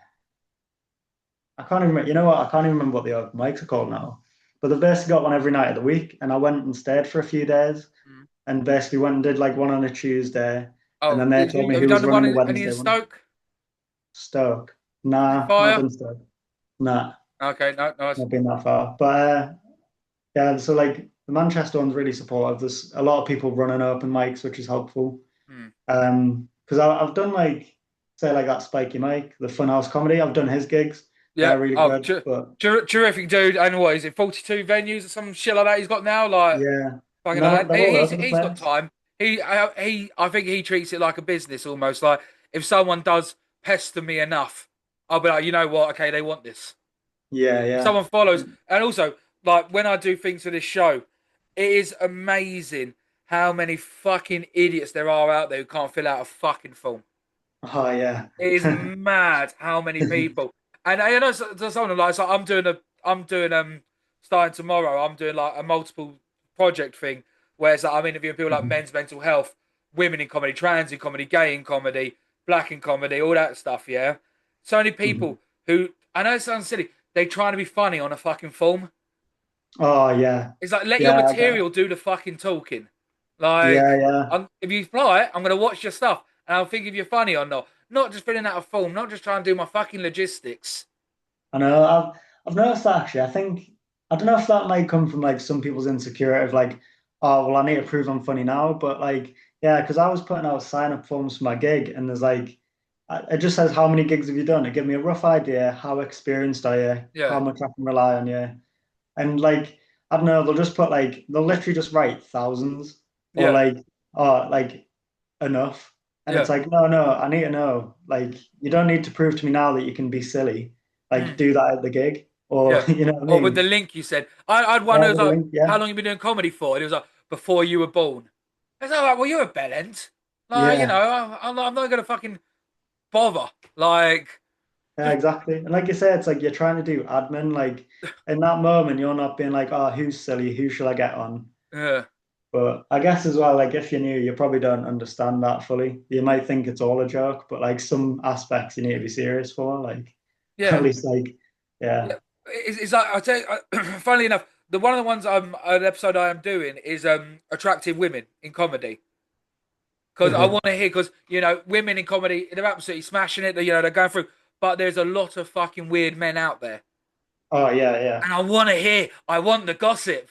I can't even remember. You know what? I can't even remember what the open mics are called now. But they've basically got one every night of the week, and I went and stayed for a few days, Mm. and basically went and did like one on a Tuesday, and Oh, then they told me have you who done was the running one the any in Wednesday one. Stoke? Stoke. Is it Nah, not Fire? done Stoke. Nah, Okay, no, nice. not been that far. But yeah, so like the Manchester one's really supportive. There's a lot of people running open mics, which is helpful. Hmm. Because I've done like say like that Spiky Mike, the Funhouse Comedy. I've done his gigs. Yeah. They're really Oh, good. But terrific dude. And what is it? 42 venues or some shit like that he's got now. Like, yeah, fucking no, hell. they're all He's over the he's got place. time. I think he treats it like a business almost. Like, if someone does pester me enough, I'll be like, you know what? Okay, they want this. Yeah, If yeah. someone follows, and also like when I do things for this show, it is amazing how many fucking idiots there are out there who can't fill out a fucking form. Oh yeah. It is mad how many people. And I know someone like so I'm doing starting tomorrow. I'm doing like a multiple project thing where it's like I'm interviewing people like Mhm, men's mental health, women in comedy, trans in comedy, gay in comedy, black in comedy, all that stuff. Yeah, so many mhm. people who I know it sounds silly. They trying to be funny on a fucking form. Oh yeah. It's like let your Yeah, I get material do the fucking talking. Like, yeah, yeah. if you fly it, I'm gonna watch your stuff and I'll think if you're funny or not. Not just filling out a form, not just trying to do my fucking logistics. I know. I've noticed that actually. I think I don't know if that might come from like some people's insecurity of like, oh well, I need to prove I'm funny now. But like, yeah, because I was putting out sign up forms for my gig, and there's like, it just says how many gigs have you done. It gives me a rough idea how experienced are you, how Yeah, much I can rely on you, and like I don't know, they'll just put like they'll literally just write thousands or yeah, like oh like enough, and it's yeah, like no, no, I need to know. Like you don't need to prove to me now that you can be silly. Like mm, do that at the gig, or yeah. you know what I Or with the mean? link you said, I'd one Yeah, who was with a like, link, "How yeah, long you been doing comedy for?" And it was like, "Before you were born." I was like, "Well, you're a bellend. Like, yeah, I'm not gonna fucking bother. Like, yeah, just exactly. And like you say, it's like you're trying to do admin. Like in that moment, you're not being like, oh, who's silly? Who should I get on? yeah, But I guess as well, like if you're new, you probably don't understand that fully. You might think it's all a joke, but like some aspects you need to be serious for. Like at yeah." least like yeah. Yeah, it's like I tell you, funnily enough, the one of the ones an episode I am doing is attractive women in comedy because I want to hear because women in comedy they're absolutely smashing it. They're going through, but there's a lot of fucking weird men out there, Oh yeah, yeah. and I want to hear. I want the gossip.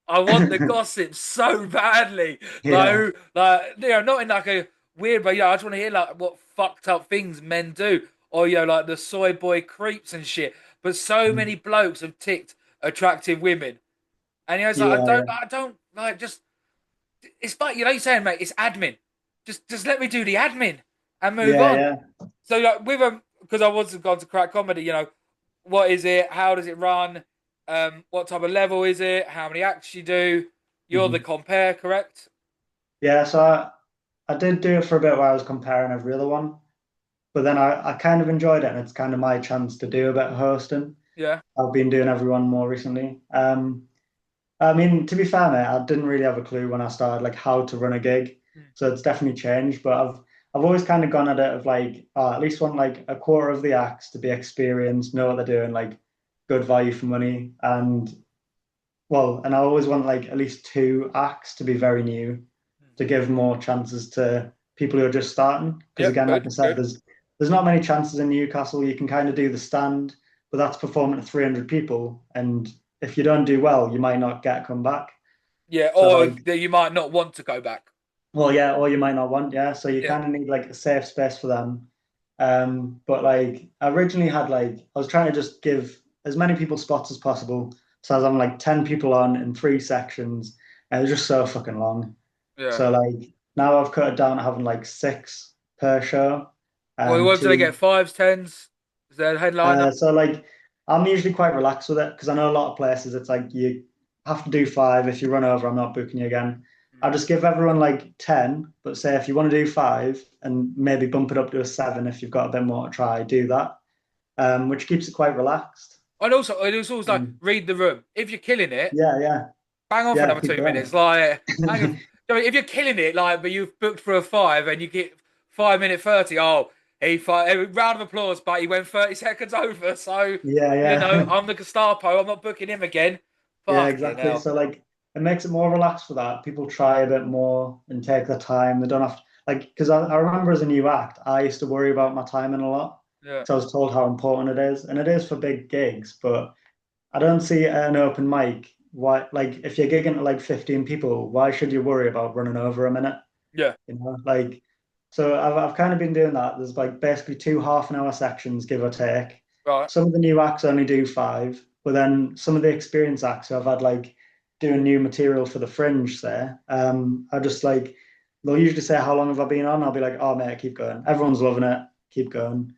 I want the gossip so badly. Yeah. Like not in like a weird, but I just want to hear like what fucked up things men do, or like the soy boy creeps and shit. But so many blokes have ticked attractive women, and it's like Yeah, I don't like just. It's like you're saying, mate. It's admin. Just let me do the admin and move yeah, on. yeah. So like with because I was gone to crack comedy, what is it? How does it run? What type of level is it? How many acts you do? You're the Mhm. compare, correct? Yeah, so I did do it for a bit where I was comparing every other one, but then I kind of enjoyed it, and it's kind of my chance to do a bit of hosting. Yeah. I've been doing everyone more recently. I mean, to be fair, mate, I didn't really have a clue when I started like how to run a gig, Mm. so it's definitely changed. But I've always kind of gone at it of like, at least want like a quarter of the acts to be experienced, know what they're doing, like good value for money, and well, and I always want like at least two acts to be very new to give more chances to people who are just starting. Because Yep. again, like Good. I said, Good. there's not many chances in Newcastle. You can kind of do the stand, but that's performing to 300 people, and if you don't do well, you might not get come back. Yeah. So Or like, that you might not want to go back. well, yeah, or you might not want, yeah. So you Yeah. kind of need like a safe space for them. But like I originally had like I was trying to just give as many people spots as possible. So I was having like 10 people on in three sections, and it was just so fucking long. Yeah. So like now I've cut it down to having like six per show. Well, what do they Two get? Fives, tens? Is there a headliner? so like I'm usually quite relaxed with it because I know a lot of places it's like you have to do five. If you run over, I'm not booking you again. Mm. I just give everyone like 10, but say if you want to do five and maybe bump it up to a seven if you've got a bit more to try, do that. Which keeps it quite relaxed. And also, it was always like And read the room. If you're killing it, yeah, yeah, bang on for yeah, another keep 2 minutes. going. Like, hang on. I mean, if you're killing it, like, but you've booked for a five and you get 5 minute 30, oh, round of applause, but he went 30 seconds over. So, Yeah, yeah. I'm the Gestapo. I'm not booking him again. Yeah, Fucking exactly. hell. So like it makes it more relaxed for that. People try a bit more and take their time. They don't have to like because I remember as a new act, I used to worry about my timing a lot. Yeah. So I was told how important it is, and it is for big gigs, but I don't see an open mic. Why like if you're gigging to like 15 people, why should you worry about running over a minute? Yeah. You know, like so I've kind of been doing that. There's like basically two half-an-hour sections, give or take. Right. Some of the new acts only do five, but then some of the experienced acts who I've had like doing new material for the Fringe there, I just like they'll usually say how long have I been on? I'll be like, oh mate, keep going. Everyone's loving it, keep going.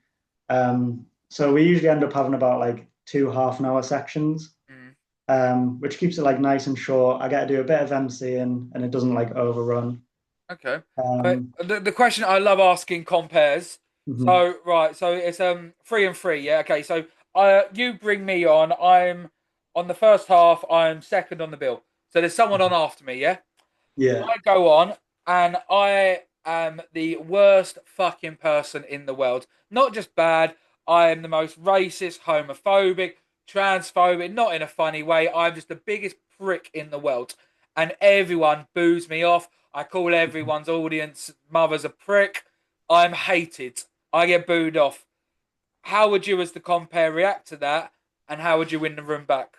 So we usually end up having about like two half-an-hour sections, Mm. which keeps it like nice and short. I get to do a bit of MCing and it doesn't like overrun. Okay. Um, The question I love asking compares. mhm. So right, so it's 3 and 3, yeah. Okay, so you bring me on. I'm on the first half. I'm second on the bill. So there's someone on after me, yeah. Yeah. I go on, and I am the worst fucking person in the world. Not just bad. I am the most racist, homophobic, transphobic. Not in a funny way. I'm just the biggest prick in the world, and everyone boos me off. I call everyone's audience mothers a prick. I'm hated. I get booed off. How would you, as the compare, react to that? And how would you win the room back?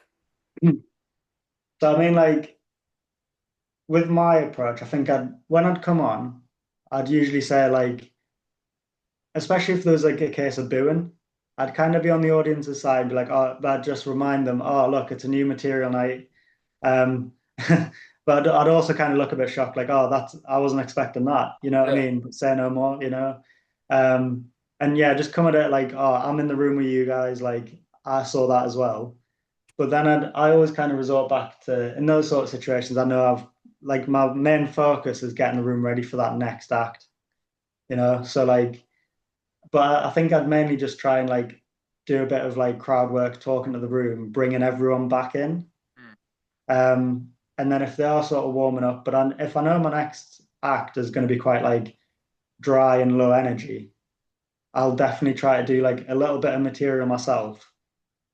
So I mean, like with my approach, I think I'd come on, I'd usually say like, especially if there's like a case of booing, I'd kind of be on the audience's side, be like, oh, but I'd just remind them, oh, look, it's a new material night. Um, but I'd also kind of look a bit shocked, like, oh, that's I wasn't expecting that, you know what I Yeah, mean? But say no more, you know. Um, and yeah, just come at it like, oh, I'm in the room with you guys, like I saw that as well. But then I always kind of resort back to in those sort of situations. I know I've like my main focus is getting the room ready for that next act, you know. So like, but I think I'd mainly just try and like do a bit of like crowd work, talking to the room, bringing everyone back in. mm. And then if they are sort of warming up, but if I know my next act is going to be quite like dry and low energy, I'll definitely try to do like a little bit of material myself,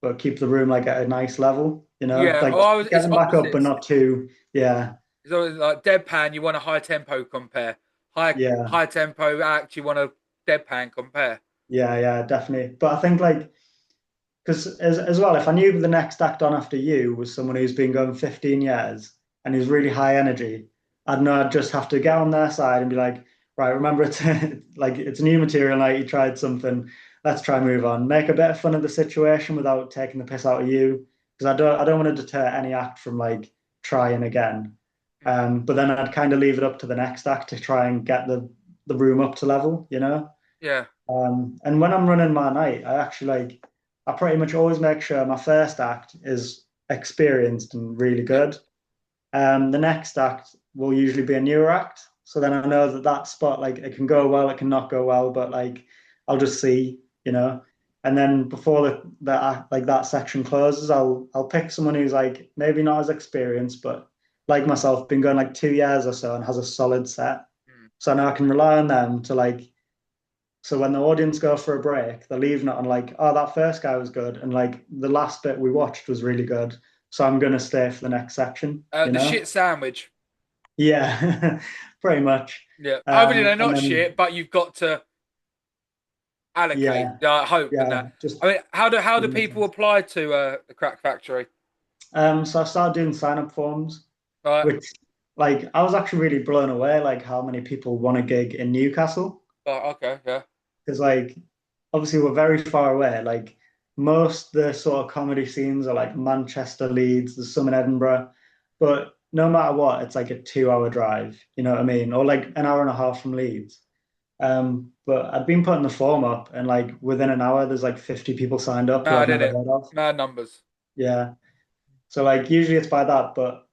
but keep the room like at a nice level, you know, Yeah. like Oh, get it's them back up, but opposites. not too, yeah, It's always like deadpan. You want a high tempo compare. yeah, High tempo act. You want a deadpan compare. yeah, definitely. But I think like, because as well, if I knew the next act on after you was someone who's been going 15 years and who's really high energy, I'd know I'd just have to get on their side and be like, right, remember it's like it's new material night, you tried something, let's try and move on. Make a bit of fun of the situation without taking the piss out of you. Because I don't want to deter any act from like trying again. Mm. But then I'd kind of leave it up to the next act to try and get the room up to level, you know? Yeah. And when I'm running my night, I actually like I pretty much always make sure my first act is experienced and really good. The next act will usually be a newer act. So then I know that that spot, like, it can go well, it can not go well, but like, I'll just see, you know. And then before like that section closes, I'll pick someone who's like maybe not as experienced, but like myself, been going like 2 years or so and has a solid set. Mm. So now I can rely on them to like. So when the audience go for a break, they're leaving it on like, oh, that first guy was good, and like the last bit we watched was really good. So I'm gonna stay for the next section, you The know? shit sandwich. Yeah, pretty much. Yeah. Hopefully they're And not then shit, but you've got to allocate. yeah, Hope and yeah, that. just I mean, how do give them a people chance. apply to the Crack Factory? So I started doing sign-up forms, Right. which like I was actually really blown away, like how many people want a gig in Newcastle. Oh, okay. Yeah. Because like obviously we're very far away. Like most the sort of comedy scenes are like Manchester, Leeds, there's some in Edinburgh, but no matter what, it's like a 2 hour drive. You know what I mean? Or like an hour and a half from Leeds. But I'd been putting the form up, and like within an hour, there's like 50 people signed up who I've Mad in never it. heard of. Mad numbers. Yeah. So like usually it's by that, but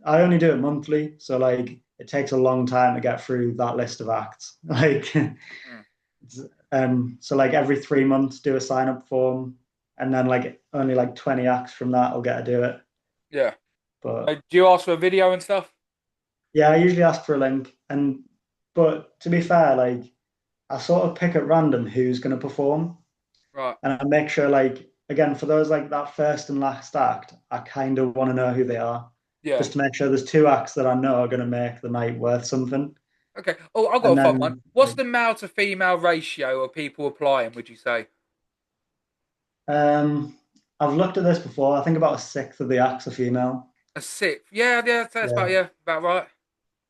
I only do it monthly, so like it takes a long time to get through that list of acts. Like Mm. so like every 3 months do a sign up form, and then like only like 20 acts from that I'll get to do it. Yeah. But Do you ask for a video and stuff? yeah, I usually ask for a link, and but to be fair, like I sort of pick at random who's going to perform, Right. and I make sure like again for those like that first and last act, I kind of want to know who they are, Yeah. just to make sure there's two acts that I know are going to make the night worth something. Okay. Oh, I've got And a fun one. then What's the male to female ratio of people applying, would you say? um, I've looked at this before. I think about a sixth of the acts are female. A sixth. Yeah, yeah, that's about, Yeah, yeah, about right.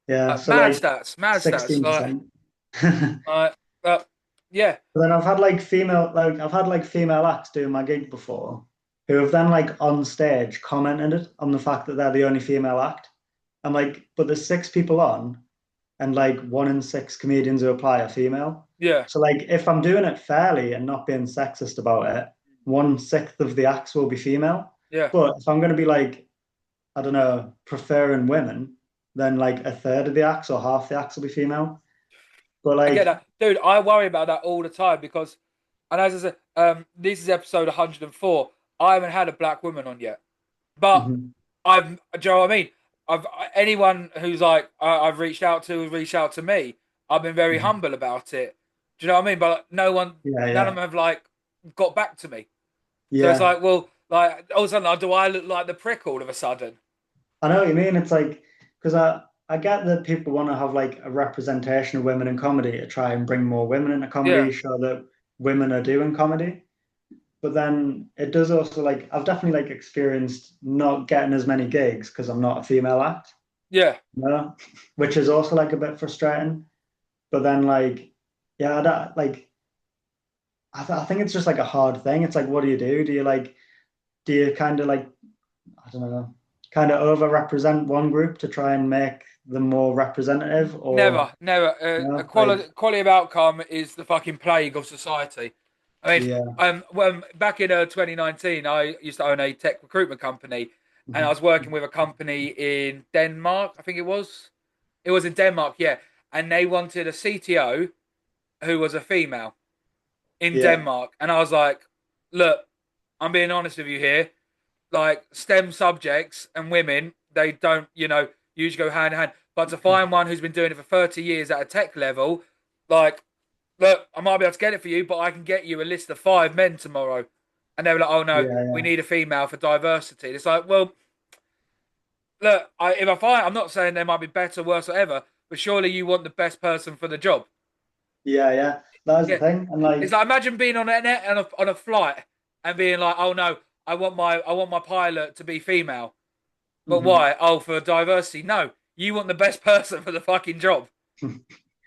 yeah. So Mad like stats, mad stats. 16%. Uh, uh, yeah, But then I've had like female acts doing my gig before who have then like on stage commented it on the fact that they're the only female act. I'm like, but there's six people on, and like one in six comedians who apply are female. yeah, So like if I'm doing it fairly and not being sexist about it, 1/6 of the acts will be female. yeah. But if I'm gonna be like, I don't know, preferring women, then like a third of the acts or half the acts will be female. But I get like, that, dude. I worry about that all the time because, and as I said, this is episode 104. I haven't had a black woman on yet, but mhm, Do you know what I mean? I've anyone who's like I've reached out to me. I've been very mhm. humble about it. Do you know what I mean? But no one, Yeah, none of yeah, them have like got back to me. So it's yeah. like, well, like all of a sudden, do I look like the prick all of a sudden? I know what you mean. It's like because I get that people want to have like a representation of women in comedy to try and bring more women into Yeah, comedy, show that women are doing comedy. But then it does also like I've definitely like experienced not getting as many gigs because I'm not a female act, yeah. you know, which is also like a bit frustrating. But then like yeah, I don't, like I think it's just like a hard thing. It's like what do you do? Do you kind of like I don't know, kind of over-represent one group to try and make them more representative, or Never, never. you know, Equality, like quality of outcome is the fucking plague of society. I mean, yeah, when back in 2019, I used to own a tech recruitment company, and I mhm, was working with a company in Denmark. I think it was. It was in Denmark, yeah. And they wanted a CTO who was a female in yeah, Denmark, and I was like, "Look, I'm being honest with you here. Like STEM subjects and women, they don't, usually go hand in hand. But to find one who's been doing it for 30 years at a tech level, like, look, I might be able to get it for you, but I can get you a list of 5 men tomorrow." And they were like, "Oh no, yeah, we yeah, need a female for diversity." And it's like, well, look, if I find, I'm not saying they might be better, worse, or whatever, but surely you want the best person for the job. yeah, yeah. That's the Yeah, thing, and it's like, like imagine being on a flight and being like, "Oh no, I want my pilot to be female." But mhm. why? Oh, for diversity? No, you want the best person for the fucking job.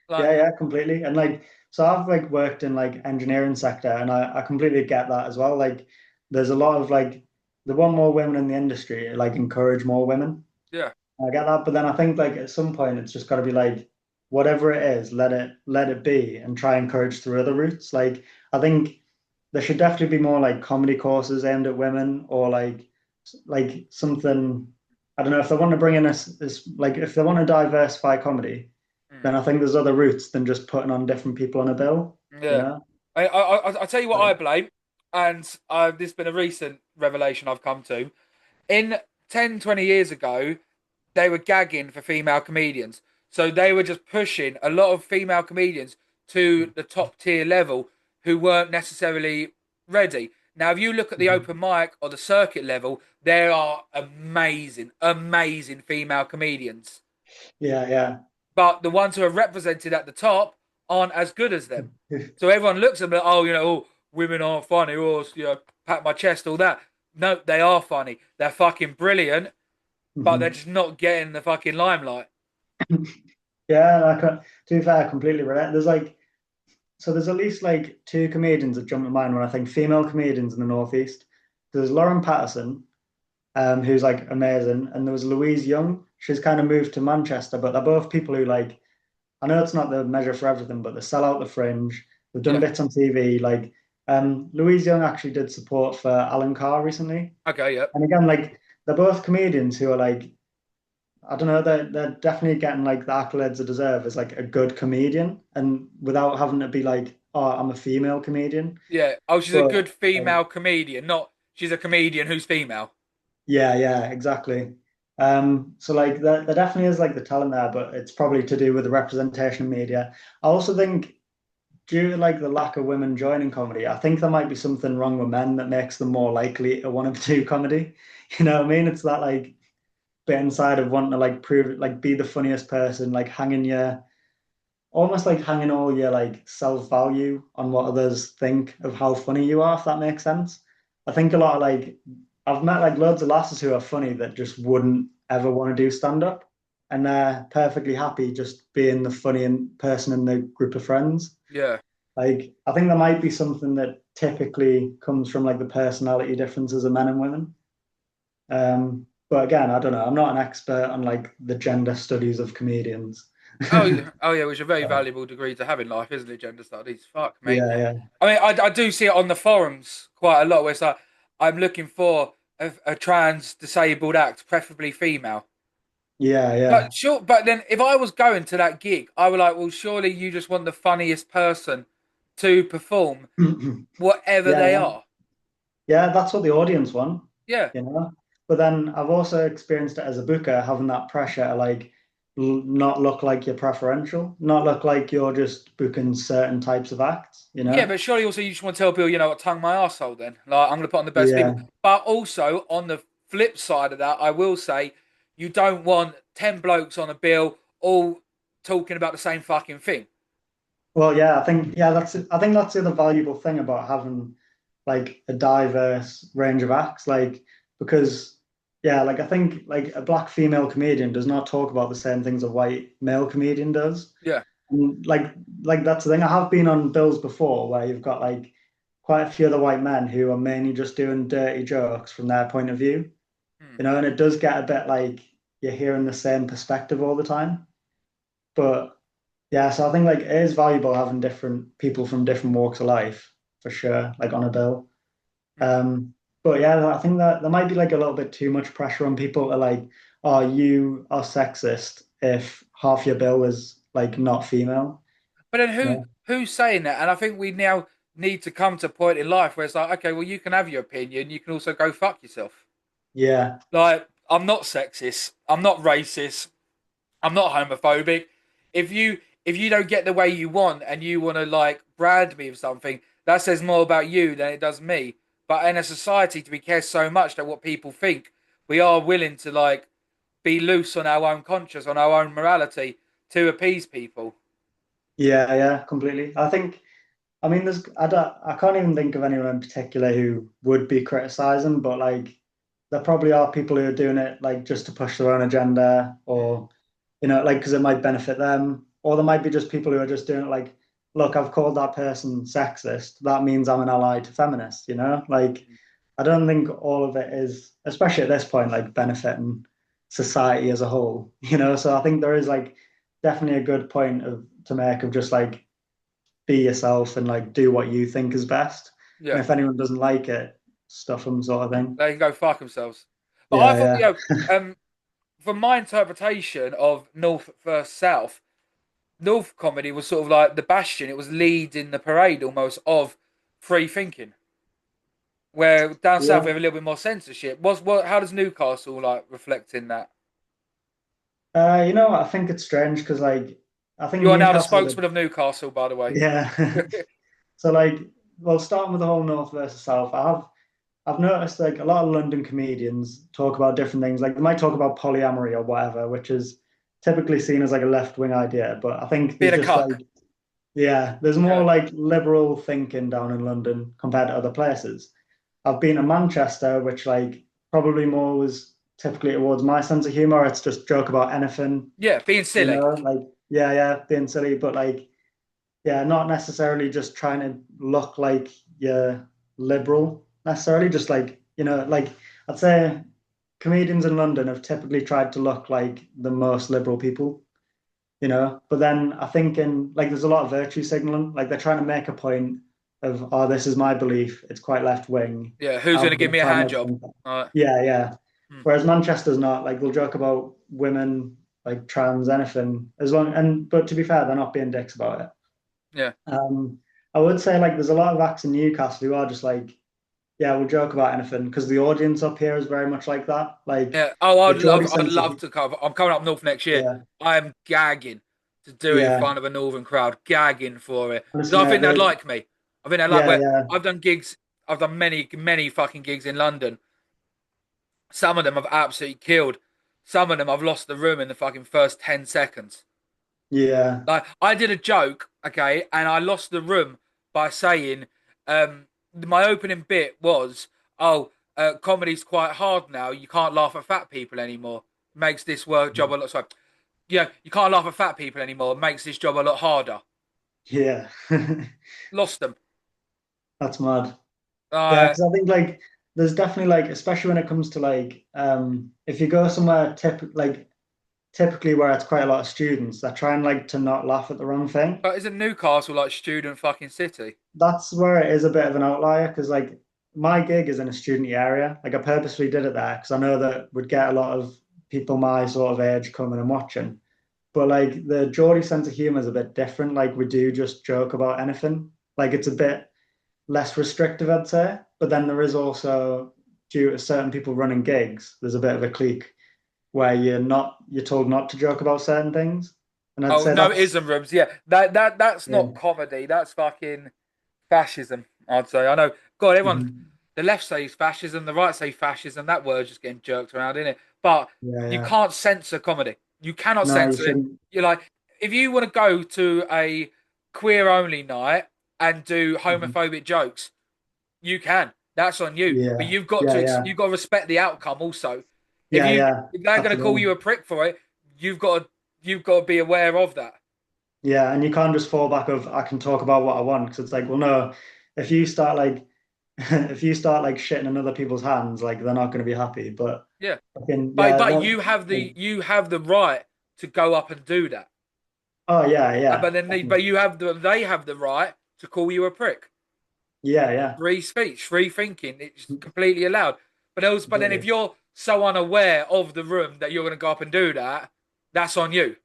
Like, Yeah, yeah, completely. And like, so I've like worked in like engineering sector, and I completely get that as well. Like, there's a lot of like, they want more women in the industry, like encourage more women. yeah, I get that, but then I think like at some point it's just got to be like whatever it is, let it be, and try and encourage through other routes. Like I think there should definitely be more like comedy courses aimed at women, or like like something. I don't know if they want to bring in this like if they want to diversify comedy, then Mm. I think there's other routes than just putting on different people on a bill. You Yeah. know, I'll tell you what I like blame, and this has been a recent revelation I've come to. In 10, 20 years ago, they were gagging for female comedians. So they were just pushing a lot of female comedians to the top tier level who weren't necessarily ready. Now, if you look at the open mic or the circuit level, there are amazing, amazing female comedians. yeah, But the ones who are represented at the top aren't as good as them. yeah. So everyone looks at them like, oh, oh, women aren't funny, or, pat my chest, all that. No, they are funny. They're fucking brilliant, but they're Mhm. just not getting the fucking limelight. Yeah, to be fair, I completely relate. There's at least like two comedians that jump to mind when I think female comedians in the Northeast. There's Lauren Patterson, who's like amazing, and there was Louise Young. She's kind of moved to Manchester, but they're both people who like I know it's not the measure for everything, but they sell out the Fringe. They've done Yeah. bits on TV. Like Louise Young actually did support for Alan Carr recently, Okay. Yep. and again, like they're both comedians who are like I don't know, they're definitely getting like the accolades they deserve as like a good comedian, and without having to be like, oh, I'm a female comedian. Yeah. Oh, she's a But good female comedian, not she's a comedian who's female. yeah, exactly. So like there definitely is like the talent there, but it's probably to do with the representation of media. I also think due to like the lack of women joining comedy, I think there might be something wrong with men that makes them more likely to want to do comedy. You know what I mean? It's that like bit inside of wanting to like prove like be the funniest person, like hanging your almost like hanging all your like self-value on what others think of how funny you are, if that makes sense. I think a lot of like I've met like loads of lasses who are funny that just wouldn't ever want to do stand-up and they're perfectly happy just being the funny person in the group of friends. Yeah. Like I think there might be something that typically comes from like the personality differences of men and women. But again, I don't know. I'm not an expert on like the gender studies of comedians. Oh, oh yeah, which is a very valuable degree to have in life, isn't it? Gender studies. Fuck me. Yeah, I mean, I do see it on the forums quite a lot, where it's like, I'm looking for a trans disabled act, preferably female. yeah. But sure, but then if I was going to that gig, I would like, well, surely you just want the funniest person to perform Yeah. whatever Yeah, they yeah. are. Yeah, that's what the audience want, Yeah. you know. But then I've also experienced it as a booker, having that pressure to like not look like you're preferential, not look like you're just booking certain types of acts, you Yeah, know? but surely also you just want to tell people, what, tongue my arsehole then. Like, I'm going to put on the best people. Yeah. But also, on the flip side of that, I will say you don't want 10 blokes on a bill all talking about the same fucking thing. Well, yeah, I think that's the other valuable thing about having like a diverse range of acts, like because yeah, like I think like a black female comedian does not talk about the same things a white male comedian does. Yeah. And like that's the thing. I have been on bills before where you've got like quite a few other white men who are mainly just doing dirty jokes from their point of view, Hmm. you know, and it does get a bit like you're hearing the same perspective all the time. But yeah, so I think like it is valuable having different people from different walks of life for sure, like on a bill. Hmm. Um, but yeah, I think that there might be like a little bit too much pressure on people to like, oh, you are sexist if half your bill is like not female. But then Yeah. who's saying that? And I think we now need to come to a point in life where it's like, okay, well, you can have your opinion. You can also go fuck yourself. Yeah. Like, I'm not sexist. I'm not racist. I'm not homophobic. If you don't get the way you want and you want to like brand me with something, that says more about you than it does me. But in a society, we care so much that what people think, we are willing to like be loose on our own conscience, on our own morality to appease people. Yeah, completely. I mean, I can't even think of anyone in particular who would be criticizing, but like, there probably are people who are doing it like just to push their own agenda or, you know, like, because it might benefit them. Or there might be just people who are just doing it like, look, I've called that person sexist. That means I'm an ally to feminists, you know? Like, I don't think all of it is, especially at this point, like benefiting society as a whole, you know? So I think there is like definitely a good point to make of just like, be yourself and like do what you think is best. And Yeah. if anyone doesn't like it, stuff them sort of thing. They can go fuck themselves. But I thought, Yeah, um, from my interpretation of North versus South, North comedy was sort of like the bastion. It was leading the parade almost of free thinking. Where down south we yeah. have a little bit more censorship. What? How does Newcastle like reflect in that? You know what? I think it's strange because like I think You are now the Newcastle, spokesman of Newcastle, by the way. yeah. So like, well, starting with the whole North versus South, I've noticed like a lot of London comedians talk about different things. Like they might talk about polyamory or whatever, which is typically seen as like a left wing idea. But I think Being there's a just cuck. like, yeah, there's more Yeah. like liberal thinking down in London compared to other places. I've been to Manchester, which like probably more was typically towards my sense of humor. It's just joke about anything, Yeah, being you silly. know, like yeah, yeah, being silly, but like yeah, not necessarily just trying to look like you're liberal necessarily, just like, you know, like I'd say comedians in London have typically tried to look like the most liberal people, you know, but then I think in like there's a lot of virtue signaling, like they're trying to make a point of, oh, this is my belief, it's quite left wing. Yeah, who's going I'm to give going me to a try and hand make job? them. All right. Yeah, yeah. Hmm. Whereas Manchester's not, like they'll joke about women, like trans, anything, as long and but to be fair, they're not being dicks about it. Yeah. Um, I would say like there's a lot of acts in Newcastle who are just like, yeah, we'll joke about anything because the audience up here is very much like that. Like Yeah. Oh, the Geordie I'd sense of, love to cover. I'm coming up north next year. yeah, I am gagging to do it in yeah. front of a northern crowd, gagging for it Honestly, because I mate, think they'd like me. I think they'd like yeah, where yeah, I've done gigs. I've done many fucking gigs in London. Some of them I've absolutely killed. Some of them I've lost the room in the fucking first 10 seconds. yeah, Like I did a joke, okay, and I lost the room by saying, my opening bit was, "Oh, comedy's quite hard now. You can't laugh at fat people anymore. Makes this work job a lot." Sorry, yeah, you can't laugh at fat people anymore. Makes this job a lot harder. yeah. Lost them. That's mad. Yeah, Uh, because I think like there's definitely like, especially when it comes to like, if you go somewhere typically where it's quite a lot of students that try and like to not laugh at the wrong thing. but isn't Newcastle like student fucking city? That's where it is a bit of an outlier because like my gig is in a student area. Like I purposely did it there because I know that would get a lot of people my sort of age coming and watching. But like the Geordie sense of humor is a bit different. Like we do just joke about anything. Like it's a bit less restrictive, I'd say. But then there is also, due to certain people running gigs, there's a bit of a clique where you're told not to joke about certain things. And I'd Oh say no, that's isms. Yeah, that's not yeah. comedy. That's fucking fascism. I'd say. I know. God, everyone. Mhm. The left says fascism. The right say fascism. That word's just getting jerked around, isn't it? But Yeah, you yeah. can't censor comedy. You cannot No, you censor it. shouldn't. You're like, if you want to go to a queer only night and do Mhm. homophobic jokes, you can. That's on you. But Yeah, you've got yeah, to yeah. you've got to respect the outcome also. Yeah, yeah, If they're going to call absolutely. you a prick for it, you've got to be aware of that. Yeah, and you can't just fall back of I can talk about what I want because it's like, well, no, if you start like if you start like shitting in other people's hands, like they're not going to be happy. But Yeah. fucking But yeah, that, you have the right to go up and do that. oh yeah, yeah, But then definitely. they have the right to call you a prick. Yeah, yeah, Free speech, free thinking, it's completely allowed. But then if completely. you're so unaware of the room that you're going to go up and do that, that's on you.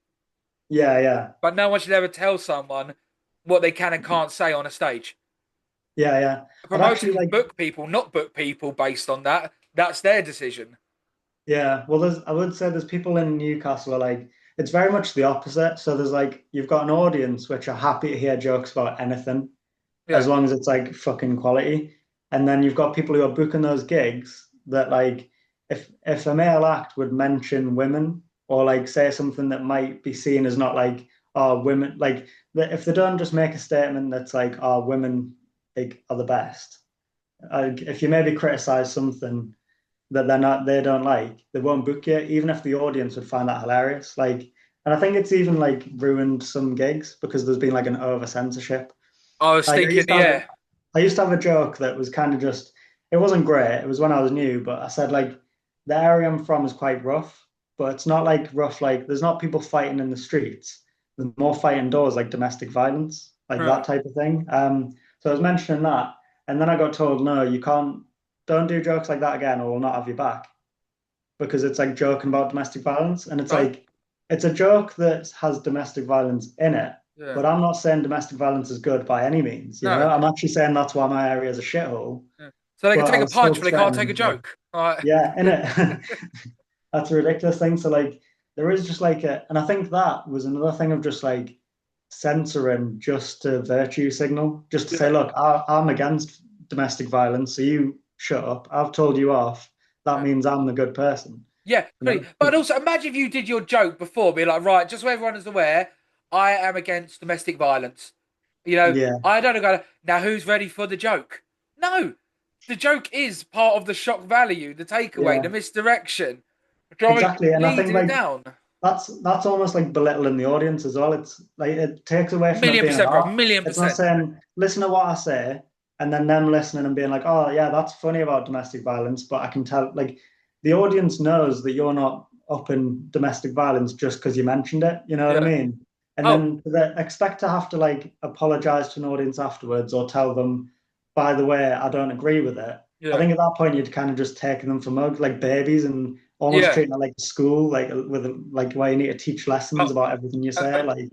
Yeah, yeah, But no one should ever tell someone what they can and can't say on a stage. yeah, yeah. A I'd promoter actually can like, book people, not book people based on that. That's their decision. yeah. Well, I would say there's people in Newcastle who are like, it's very much the opposite. So there's like, you've got an audience which are happy to hear jokes about anything, as Yeah. long as it's like fucking quality. And then you've got people who are booking those gigs that like if a male act would mention women or like say something that might be seen as not like oh women like if they don't just make a statement that's like oh women like are the best. Like, if you maybe criticize something that they don't like, they won't book you, even if the audience would find that hilarious. Like, and I think it's even like ruined some gigs because there's been like an over censorship. I was Like thinking, yeah. I used to have a joke that was kind of just it wasn't great. It was when I was new, but I said like the area I'm from is quite rough, but it's not like rough like there's not people fighting in the streets. There's more fighting doors like domestic violence, like that Right. type of thing. So I was mentioning that, and then I got told no, you can't. don't do jokes like that again, or we'll not have you back, because it's like joking about domestic violence, and it's Right? like it's a joke that has domestic violence in it. Yeah. But I'm not saying domestic violence is good by any means. You know, No. I'm actually saying that's why my area is a shithole. Yeah. So they can But I take a was still punch, but they can't take threatening a to, joke. All right. yeah, in it. That's a ridiculous thing. So like there is just like a, and I think that was another thing of just like censoring just to virtue signal, just to say, Yeah. look, I'm against domestic violence, so you shut up. I've told you off. That Yeah. means I'm the good person. Yeah, You pretty. know? But also, imagine if you did your joke before, be like, right, just so everyone is aware, I am against domestic violence. Yeah, I don't go, now who's ready for the joke? No, the joke is part of the shock value, the takeaway, the yeah, misdirection. Do you know what I mean? exactly. And I think Leading it like down. that's almost like belittling the audience as well. It's like it takes away from it Million being a percent, bro. laugh. Million It's not percent. saying listen to what I say and then them listening and being like, oh yeah, that's funny about domestic violence, but I can tell like the audience knows that you're not up in domestic violence just because you mentioned it. You know what I Yeah. mean? And Oh, then they expect to have to like apologize to an audience afterwards or tell them, by the way, I don't agree with it. I yeah. think at that point you'd kind of just taken them for mugs like babies and almost Yeah. treating it like school, like with like where you need to teach lessons Oh, about everything you a, say. Like,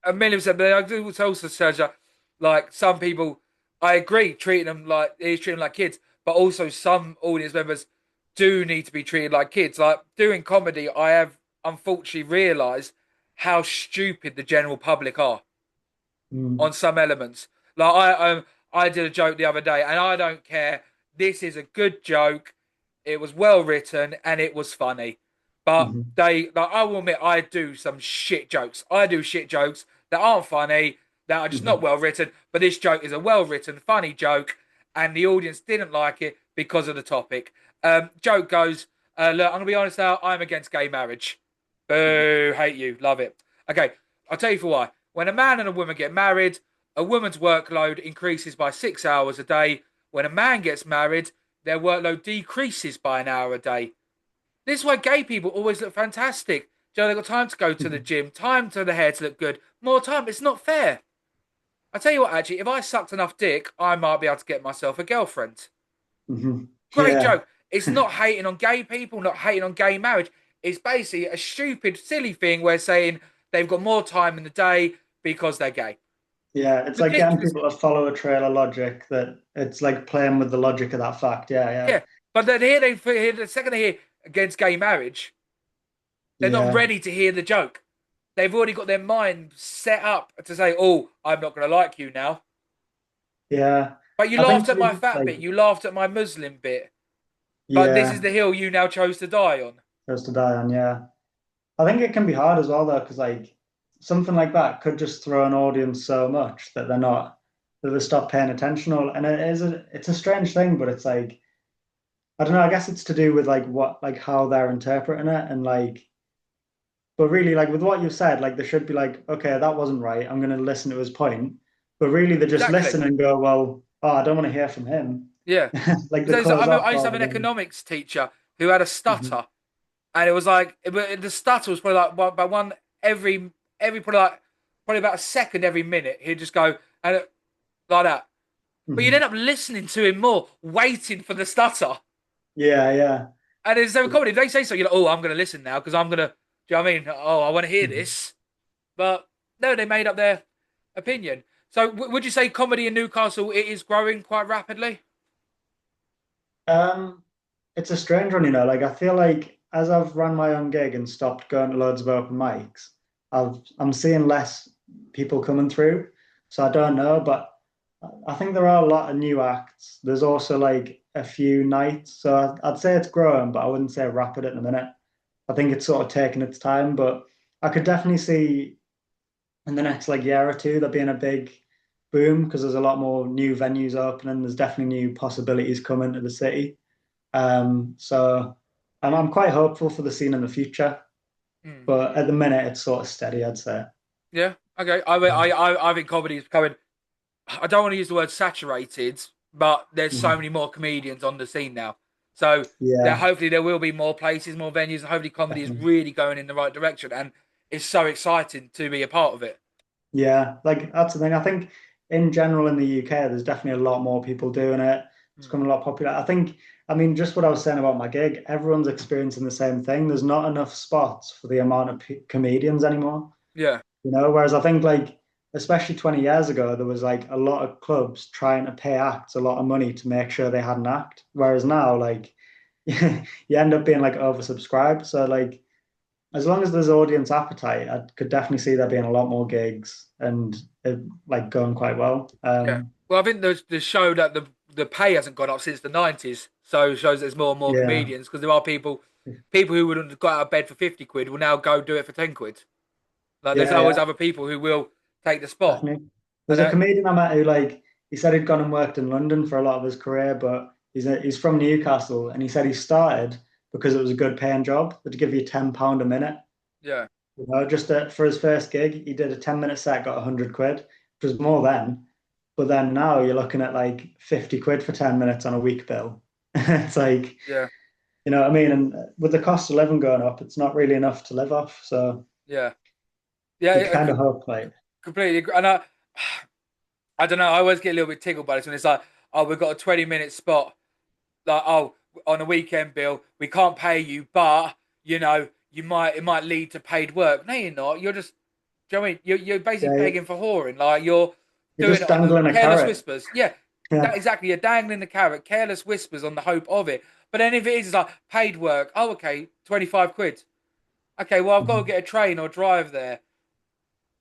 a million percent. But I do also say, like some people, I agree, treating them like he's treating them like kids, but also some audience members do need to be treated like kids. Like doing comedy, I have unfortunately realised how stupid the general public are on mm, some elements. Like I did a joke the other day, and I don't care. This is a good joke. It was well written and it was funny. But mhm, I will admit, I do some shit jokes. I do shit jokes that aren't funny, that are just not mhm, well written. But this joke is a well written, funny joke, and the audience didn't like it because of the topic. Joke goes, look, I'm gonna be honest now. I'm against gay marriage. mhm, Boo, hate you, love it. Okay, I'll tell you for why. When a man and a woman get married, a woman's workload increases by 6 hours a day. When a man gets married, their workload decreases by an hour a day. This is why gay people always look fantastic. Joe, they've got time to go to the mhm, gym, time to the hair to look good, more time. It's not fair. I tell you what, actually, if I sucked enough dick, I might be able to get myself a girlfriend. mhm. Great Yeah, joke. It's not hating on gay people, not hating on gay marriage. It's basically a stupid, silly thing where saying they've got more time in the day because they're gay. yeah. It's like getting Ridiculous. people to follow a trail of logic that it's like playing with the logic of that fact. Yeah, yeah, Yeah. But then here the second they hear against gay marriage, they're not yeah, ready to hear the joke. They've already got their mind set up to say, "Oh, I'm not going to like you now." yeah. But you I think laughed to at my be fat like, bit. You laughed at my Muslim bit. But this is yeah, the hill you now chose to die on. first to die on. Yeah, I think it can be hard as well though, because like something like that could just throw an audience so much that they're not that they stop paying attention. Or and it's a strange thing, but it's like I don't know. I guess it's to do with like what like how they're interpreting it and like. But really, like with what you said, like they should be like, okay, that wasn't right. I'm going to listen to his point. But really, they just Exactly. listen and go, well, oh, I don't want to hear from him. Yeah. Like they So close off I used to have rather an than. economics teacher who had a Mhm, stutter, and it was like the stutter was probably like by one every probably about a second every minute. He'd just go and like that. But you'd mhm. end up listening to him more, waiting for the stutter. Yeah, yeah, And it's so comedy. If they say so, you're like, oh, I'm going to listen now because I'm going to. Do you know what I mean? Oh, I want to hear mhm. this. But no, they made up their opinion. So would you say comedy in Newcastle it is growing quite rapidly? Um, it's a strange one, you know. Like I feel like as I've run my own gig and stopped going to loads of open mics, I'm seeing less people coming through. So I don't know, but I think there are a lot of new acts. There's also like a few nights, so I'd say it's growing, but I wouldn't say rapid at the minute. I think it's sort of taking its time, but I could definitely see in the next like year or two there being a big boom because there's a lot more new venues opening. There's definitely new possibilities coming to the city. So I'm quite hopeful for the scene in the future, Hmm. but at the minute it's sort of steady, I'd say. Yeah. Okay. I think comedy is becoming. I don't want to use the word saturated, but there's so Mhm. many more comedians on the scene now. So Yeah, hopefully there will be more places, more venues, and hopefully comedy is definitely. really going in the right direction. And it's so exciting to be a part of it. Yeah, like that's the thing. I think in general in the UK, there's definitely a lot more people doing it. It's Mm. becoming a lot popular. I think, I mean, just what I was saying about my gig, everyone's experiencing the same thing. There's not enough spots for the amount of comedians anymore, Yeah, Whereas I think like, especially 20 years ago, there was like a lot of clubs trying to pay acts a lot of money to make sure they had an act. Whereas now, like, you end up being like oversubscribed. So like, as long as there's audience appetite, I could definitely see there being a lot more gigs and it, like going quite well. yeah. Well, I think the show that the pay hasn't gone up since the 90s, so it shows there's more and more Yeah, comedians because there are people who wouldn't have got out of bed for 50 quid will now go do it for 10 quid. Like there's yeah, yeah, always other people who will take the spot. definitely. And There's a comedian I met who like he said he'd gone and worked in London for a lot of his career, but he's from Newcastle and he said he started because it was a good paying job. They'd give you £10 a minute. yeah, Just for his first gig, he did a 10-minute set, got 100 quid, which was more then. But then now you're looking at like 50 quid for 10 minutes on a week bill. It's like, yeah, you know what I mean? And with the cost of living going up, it's not really enough to live off. So yeah, yeah. you kind of hope like, Completely agree. And I don't know. I always get a little bit tickled by this when it's like, oh, we've got a 20-minute spot. Like, oh, on a weekend bill, we can't pay you, but you know, it might lead to paid work. No, you're not. You're just, do you know what I mean? You're basically yeah, begging for whoring. Like you're you're doing just it on the dangling a careless carrot. whispers. Yeah, that Yeah. exactly. You're dangling the carrot, careless whispers on the hope of it. But then if it is like paid work, oh, okay, 25 quid. Okay, well, I've got to Mhm. get a train or drive there.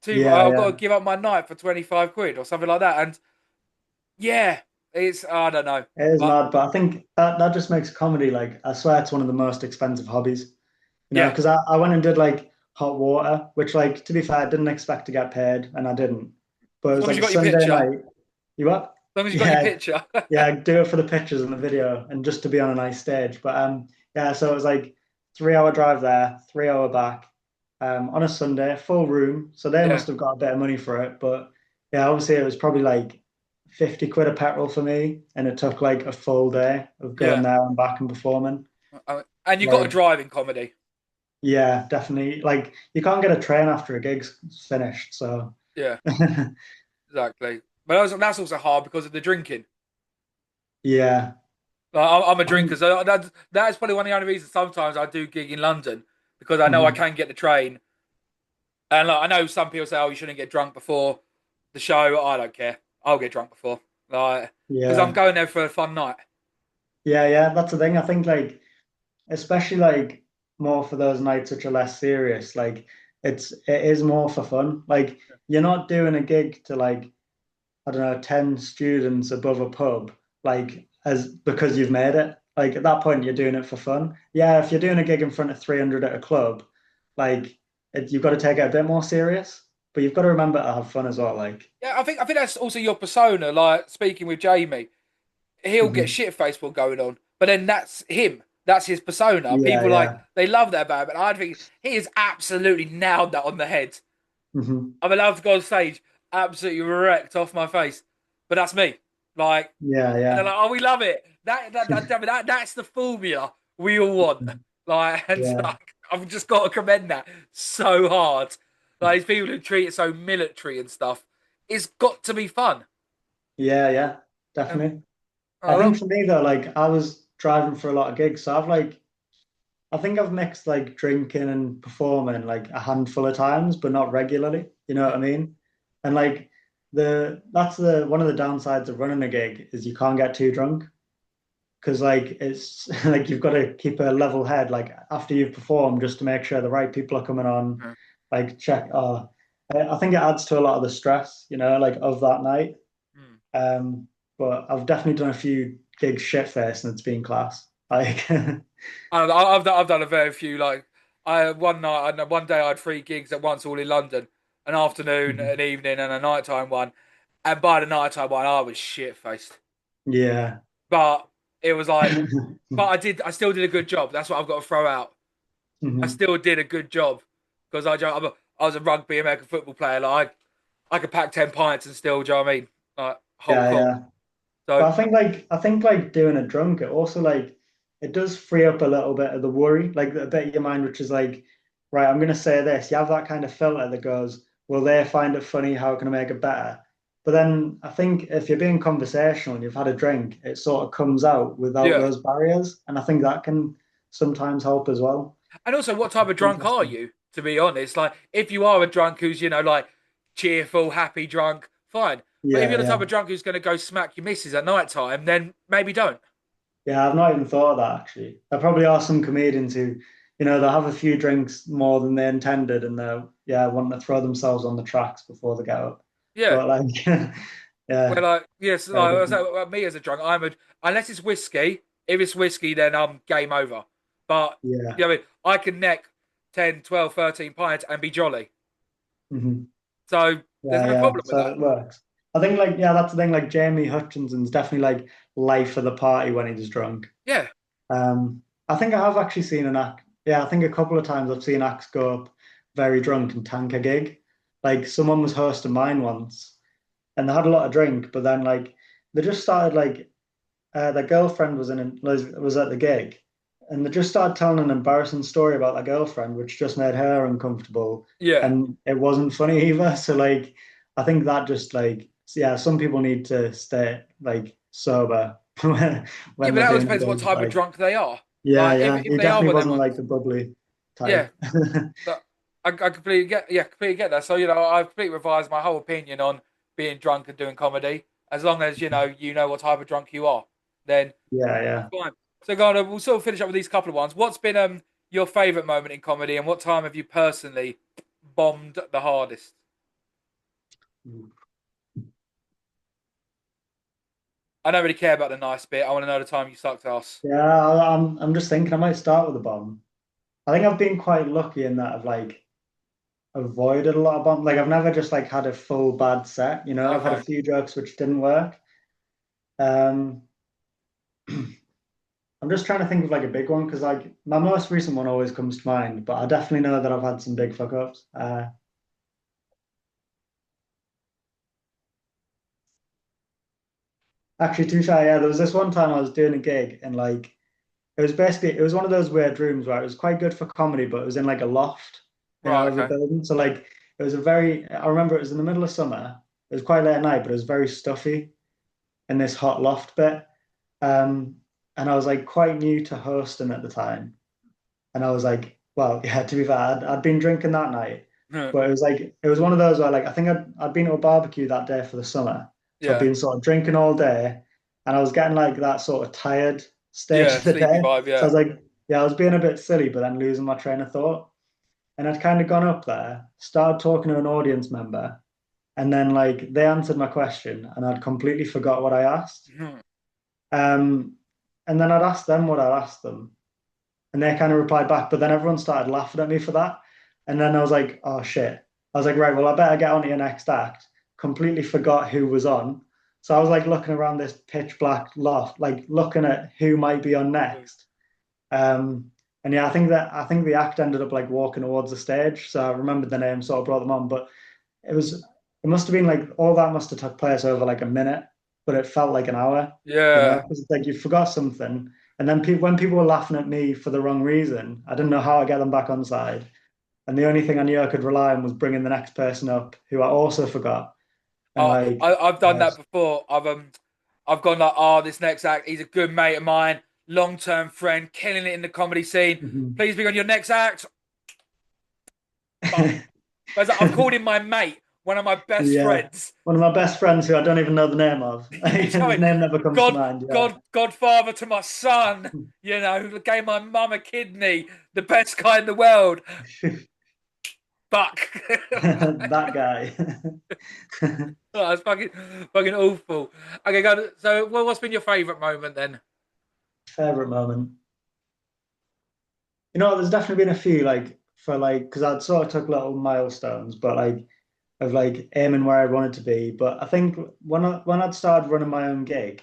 Yeah, I've got to yeah. give up my night for 25 quid or something like that. And yeah, it's, I don't know. It is But mad, but I think that just makes comedy like I swear it's one of the most expensive hobbies. yeah, Because I went and did like hot water, which like to be fair, I didn't expect to get paid and I didn't. But it as was long as like you a got your Sunday picture, as night. You what? long as you got your Yeah, picture. yeah, do it for the pictures and the video and just to be on a nice stage. But yeah, so it was like 3 hour drive there, 3 hour back, on a Sunday, full room. So they Yeah, must have got a bit of money for it. But yeah, obviously it was probably like 50 quid of petrol for me, and it took like a full day of going yeah. there and back and performing. And you got a Like, driving comedy. yeah, definitely. Like you can't get a train after a gig's finished. So Yeah, exactly. But that's also hard because of the drinking. yeah. Like, I'm a I drinker, think so that's probably one of the only reasons sometimes I do gig in London because I know I mhm. can get the train. And like, I know some people say, "Oh, you shouldn't get drunk before the show." I don't care. I'll get drunk before, like, because I'm Yeah. going there for a fun night. Yeah, yeah, that's the thing. I think like especially like more for those nights which are less serious, like it is more for fun. Like you're not doing a gig to like, I don't know, 10 students above a pub, like as because you've made it. Like at that point you're doing it for fun. Yeah, if you're doing a gig in front of 300 at a club, like you've got to take it a bit more serious, but you've got to remember to have fun as well. Like, Yeah, I think that's also your persona. Like speaking with Jamie, he'll get mhm. shit faced while going on, but then that's him. That's his persona. Yeah, People like yeah. they love that about him, and I think he has absolutely nailed that on the head. Hmm. I'm allowed to go on stage, absolutely wrecked off my face, but that's me. Like, Yeah, and they're yeah. like, "Oh, we love it." That's the formula we all want. Like, and Yeah. like, I've just got to commend that so hard. Like, these people who treat it so military and stuff, it's got to be fun. Yeah, yeah, Um, definitely. I think oh, for me though, like I was driving for a lot of gigs, so I think I've mixed like drinking and performing like a handful of times, but not regularly. You know what I mean? And like the that's the one of the downsides of running a gig is you can't get too drunk because like it's like you've got to keep a level head like after you've performed just to make sure the right people are coming on, mm, like check. I think it adds to a lot of the stress, like of that night. mm. Um, but I've definitely done a few gigs shit faced and it's been class. Like, I've done a very few. Like, I one night, one day I had three gigs at once, all in London, an afternoon, an evening, and a nighttime one. And by the nighttime one, I was shit faced. yeah. But it was like, but I still did a good job. That's what I've got to throw out. I Mhm. still did a good job because I was a rugby American football player. Like, I could pack 10 pints and still, do you know what I mean? Like, whole Yeah, cock. yeah. So, But I think like doing a drunk, it also like it does free up a little bit of the worry, like a bit of your mind, which is like, right, I'm gonna say this. You have that kind of filter that goes, will they find it funny? How can I make it better? But then I think if you're being conversational and you've had a drink, it sort of comes out without Yeah. those barriers, and I think that can sometimes help as well. And also, what type of drunk are Interesting. you? To be honest, like if you are a drunk who's like cheerful, happy drunk, fine. But if Yeah, you're the type yeah. of drunk who's going to go smack your missus at night time, then maybe don't. Yeah, I've not even thought of that actually. There probably are some comedians who, they'll have a few drinks more than they intended and they're, yeah, wanting to throw themselves on the tracks before they get up. Yeah. But like, Well, yeah, like yes, very like, I different. say, well, me as a drunk, unless it's whiskey. If it's whiskey, then I'm game over. But Yeah. what I mean, I can neck 10, 12, 13 pints and be jolly. Hmm. So there's Yeah, no yeah. problem with So that. it works. I think like, yeah, that's the thing. Like Jamie Hutchinson's definitely like life of the party when he's drunk. Yeah. I think I have actually seen an act. Yeah, I think a couple of times I've seen acts go up very drunk and tank a gig. Like someone was hosting mine once, and they had a lot of drink, but then like they just started like their girlfriend was at the gig, and they just started telling an embarrassing story about their girlfriend, which just made her uncomfortable, Yeah. and it wasn't funny either. So like, I think that just like, yeah, some people need to stay like sober Yeah, when but they're that all doing a depends what gig. type of Like, drunk they are. yeah, Like yeah, if he they are definitely one of them wasn't ones, like the bubbly yeah. type. But I completely get that. So I've completely revised my whole opinion on being drunk and doing comedy. As long as you know what type of drunk you are, then Yeah, yeah. fine. So, Garner, we'll sort of finish up with these couple of ones. What's been your favourite moment in comedy, and what time have you personally bombed the hardest? I don't really care about the nice bit. I want to know the time you sucked ass. Yeah, I'm just thinking I might start with a bomb. I think I've been quite lucky in that I've like avoided a lot of bombs. Like I've never just like had a full bad set, I've had a Okay. few jokes which didn't work. Um, I'm just trying to think of like a big one because like my most recent one always comes to mind, but I definitely know that I've had some big fuck ups. Actually, to be fair, yeah, there was this one time I was doing a gig and like it was one of those weird rooms where it was quite good for comedy, but it was in like a loft, Right. of a Okay. building. So like it was a very I remember it was in the middle of summer. It was quite late at night, but it was very stuffy in this hot loft bit. Um, and I was like quite new to hosting at the time. And I was like, well, yeah, to be fair, I'd been drinking that night, but it was one of those where like I think I'd been to a barbecue that day for the summer. So I'd Yeah. been sort of drinking all day and I was getting like that sort of tired stage Yeah. of the Sleepy day. vibe. So I Yeah. was like, yeah, I was being a bit silly, but then losing my train of thought. And I'd kind of gone up there, started talking to an audience member, and then like they answered my question and I'd completely forgot what I asked. Um, and then I'd asked them what I'd asked them, and they kind of replied back, but then everyone started laughing at me for that. And then I was like, oh shit. I was like, right, well, I better get on to your next act. Completely forgot who was on. So I was like looking around this pitch black loft, like looking at who might be on next. Um, and yeah, I think the act ended up like walking towards the stage. So I remembered the name, sort of brought them on. But it was it must have been like all that must have took place over like a minute, but it felt like an hour, Yeah. because it's like you forgot something. And then when people were laughing at me for the wrong reason, I didn't know how to get them back on side. And the only thing I knew I could rely on was bringing the next person up, who I also forgot. And like, I've done that yes. before. I've gone like, oh, this next act, he's a good mate of mine, long term friend, killing it in the comedy scene. Mhm. Please be on your next act. Fuck. But I've called him my mate, one of my best Yeah, friends. one of my best friends who I don't even know the name of. You know His what name never comes to God, mind. Yeah. Godfather to my son. Gave my mum a kidney. The best guy in the world. Fuck. That guy. Oh, it's fucking awful. Okay, go. So, well, what's been your favourite moment then? Favorite moment. There's definitely been a few like for like because I'd sort of took little milestones, but like of like aiming where I wanted to be. But I think when I'd started running my own gig,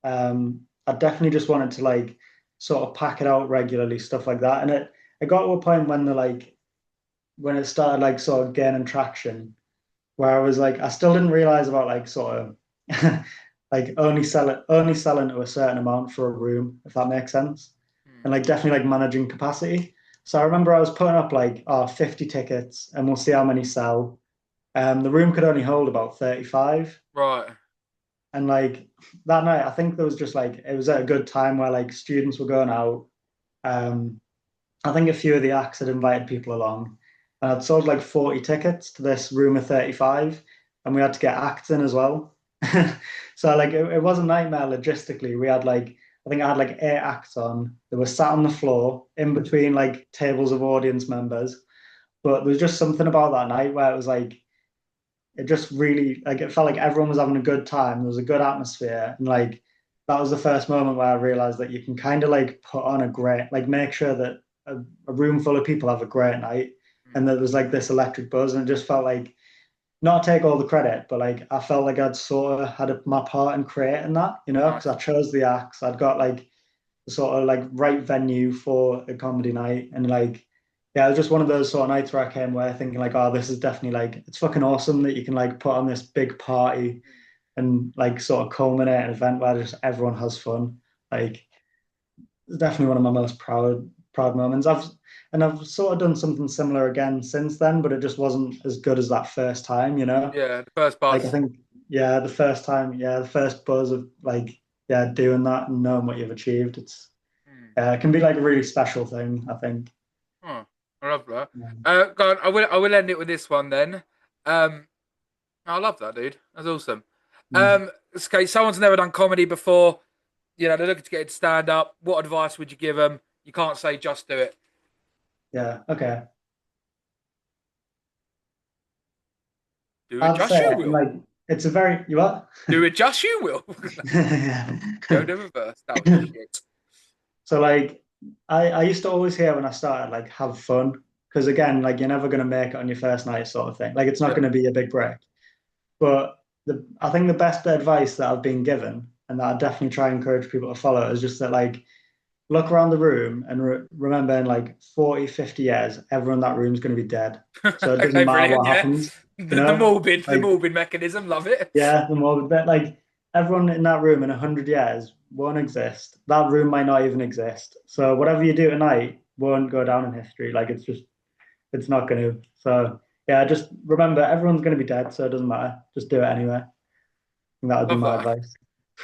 I definitely just wanted to like sort of pack it out regularly, stuff like that. And it got to a point when when it started like sort of gaining traction, where I was like I still didn't realize about like sort of like only selling to a certain amount for a room, if that makes sense, Hmm. and like definitely like managing capacity. So I remember I was putting up like 50 tickets and we'll see how many sell. The room could only hold about 35. Right. And like that night, I think there was just like it was at a good time where like students were going out. Um, I think a few of the acts had invited people along. And I'd sold like 40 tickets to this room of 35, and we had to get acts in as well. So like it was a nightmare logistically. We had like I think I had like 8 acts on. They were sat on the floor in between like tables of audience members. But there was just something about that night where it was like it just really like it felt like everyone was having a good time. There was a good atmosphere, and like that was the first moment where I realized that you can kind of like put on a great like make sure that a room full of people have a great night, Mm. and that there's like this electric buzz, and it just felt like not take all the credit, but like I felt like I'd sort of had my part in creating that, because Nice. I chose the acts. I'd got like the sort of like right venue for a comedy night, and like yeah, it was just one of those sort of nights where I came away thinking like, oh, this is definitely like it's fucking awesome that you can like put on this big party and like sort of culminate an event where just everyone has fun. Like it's definitely one of my most proud moments. I've sort of done something similar again since then, but it just wasn't as good as that first time, you know? Yeah, the first Like I buzz. think yeah, the first time, yeah, the first buzz of like yeah, doing that and knowing what you've achieved, it's Mm. yeah, it can be like a really special thing, I think. Oh, I love that. Yeah. Go on, I will end it with this one then. Um, I love that, dude. That's awesome. Mm. Okay, someone's never done comedy before. They're looking to get into stand up. What advice would you give them? You can't say just do it. Yeah, okay. Do it I'd just say you and will. like it's a very you what? Do it just you will. Yeah. Go to reverse. That was shit. So like I used to always hear when I started like have fun because again like you're never gonna make it on your first night sort of thing. Like it's not Yeah. gonna be a big break. But I think the best advice that I've been given and that I definitely try and encourage people to follow is just that like look around the room and remember in like 40, 50 years, everyone in that room is going to be dead. So it doesn't Okay, matter brilliant. what Yeah. happens, you The know? morbid, the Like, morbid mechanism. Love it. yeah, the more that like everyone in that room in 100 years won't exist. That room might not even exist. So whatever you do tonight won't go down in history. Like it's not going to. So yeah, just remember everyone's going to be dead, so it doesn't matter. Just do it anyway. And that would be Love my that. advice.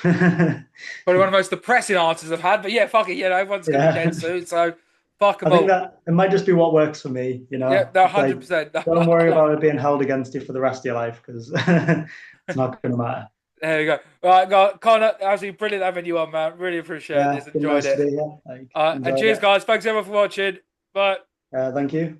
Probably one of the most depressing answers I've had. But yeah, fuck it. Everyone's gonna be Yeah. dead soon, so fuck I them think all. that it might just be what works for me, Yeah, no, It's like 100%. No, don't I worry love about it. it being held against you for the rest of your life because it's not going to matter. There you go. Right, Connor, absolutely brilliant having you on, man. Really appreciate Yeah, this. been Enjoyed nice to it. be here. Like And enjoyed cheers, it. guys. Thanks everyone for watching. Bye. Thank you.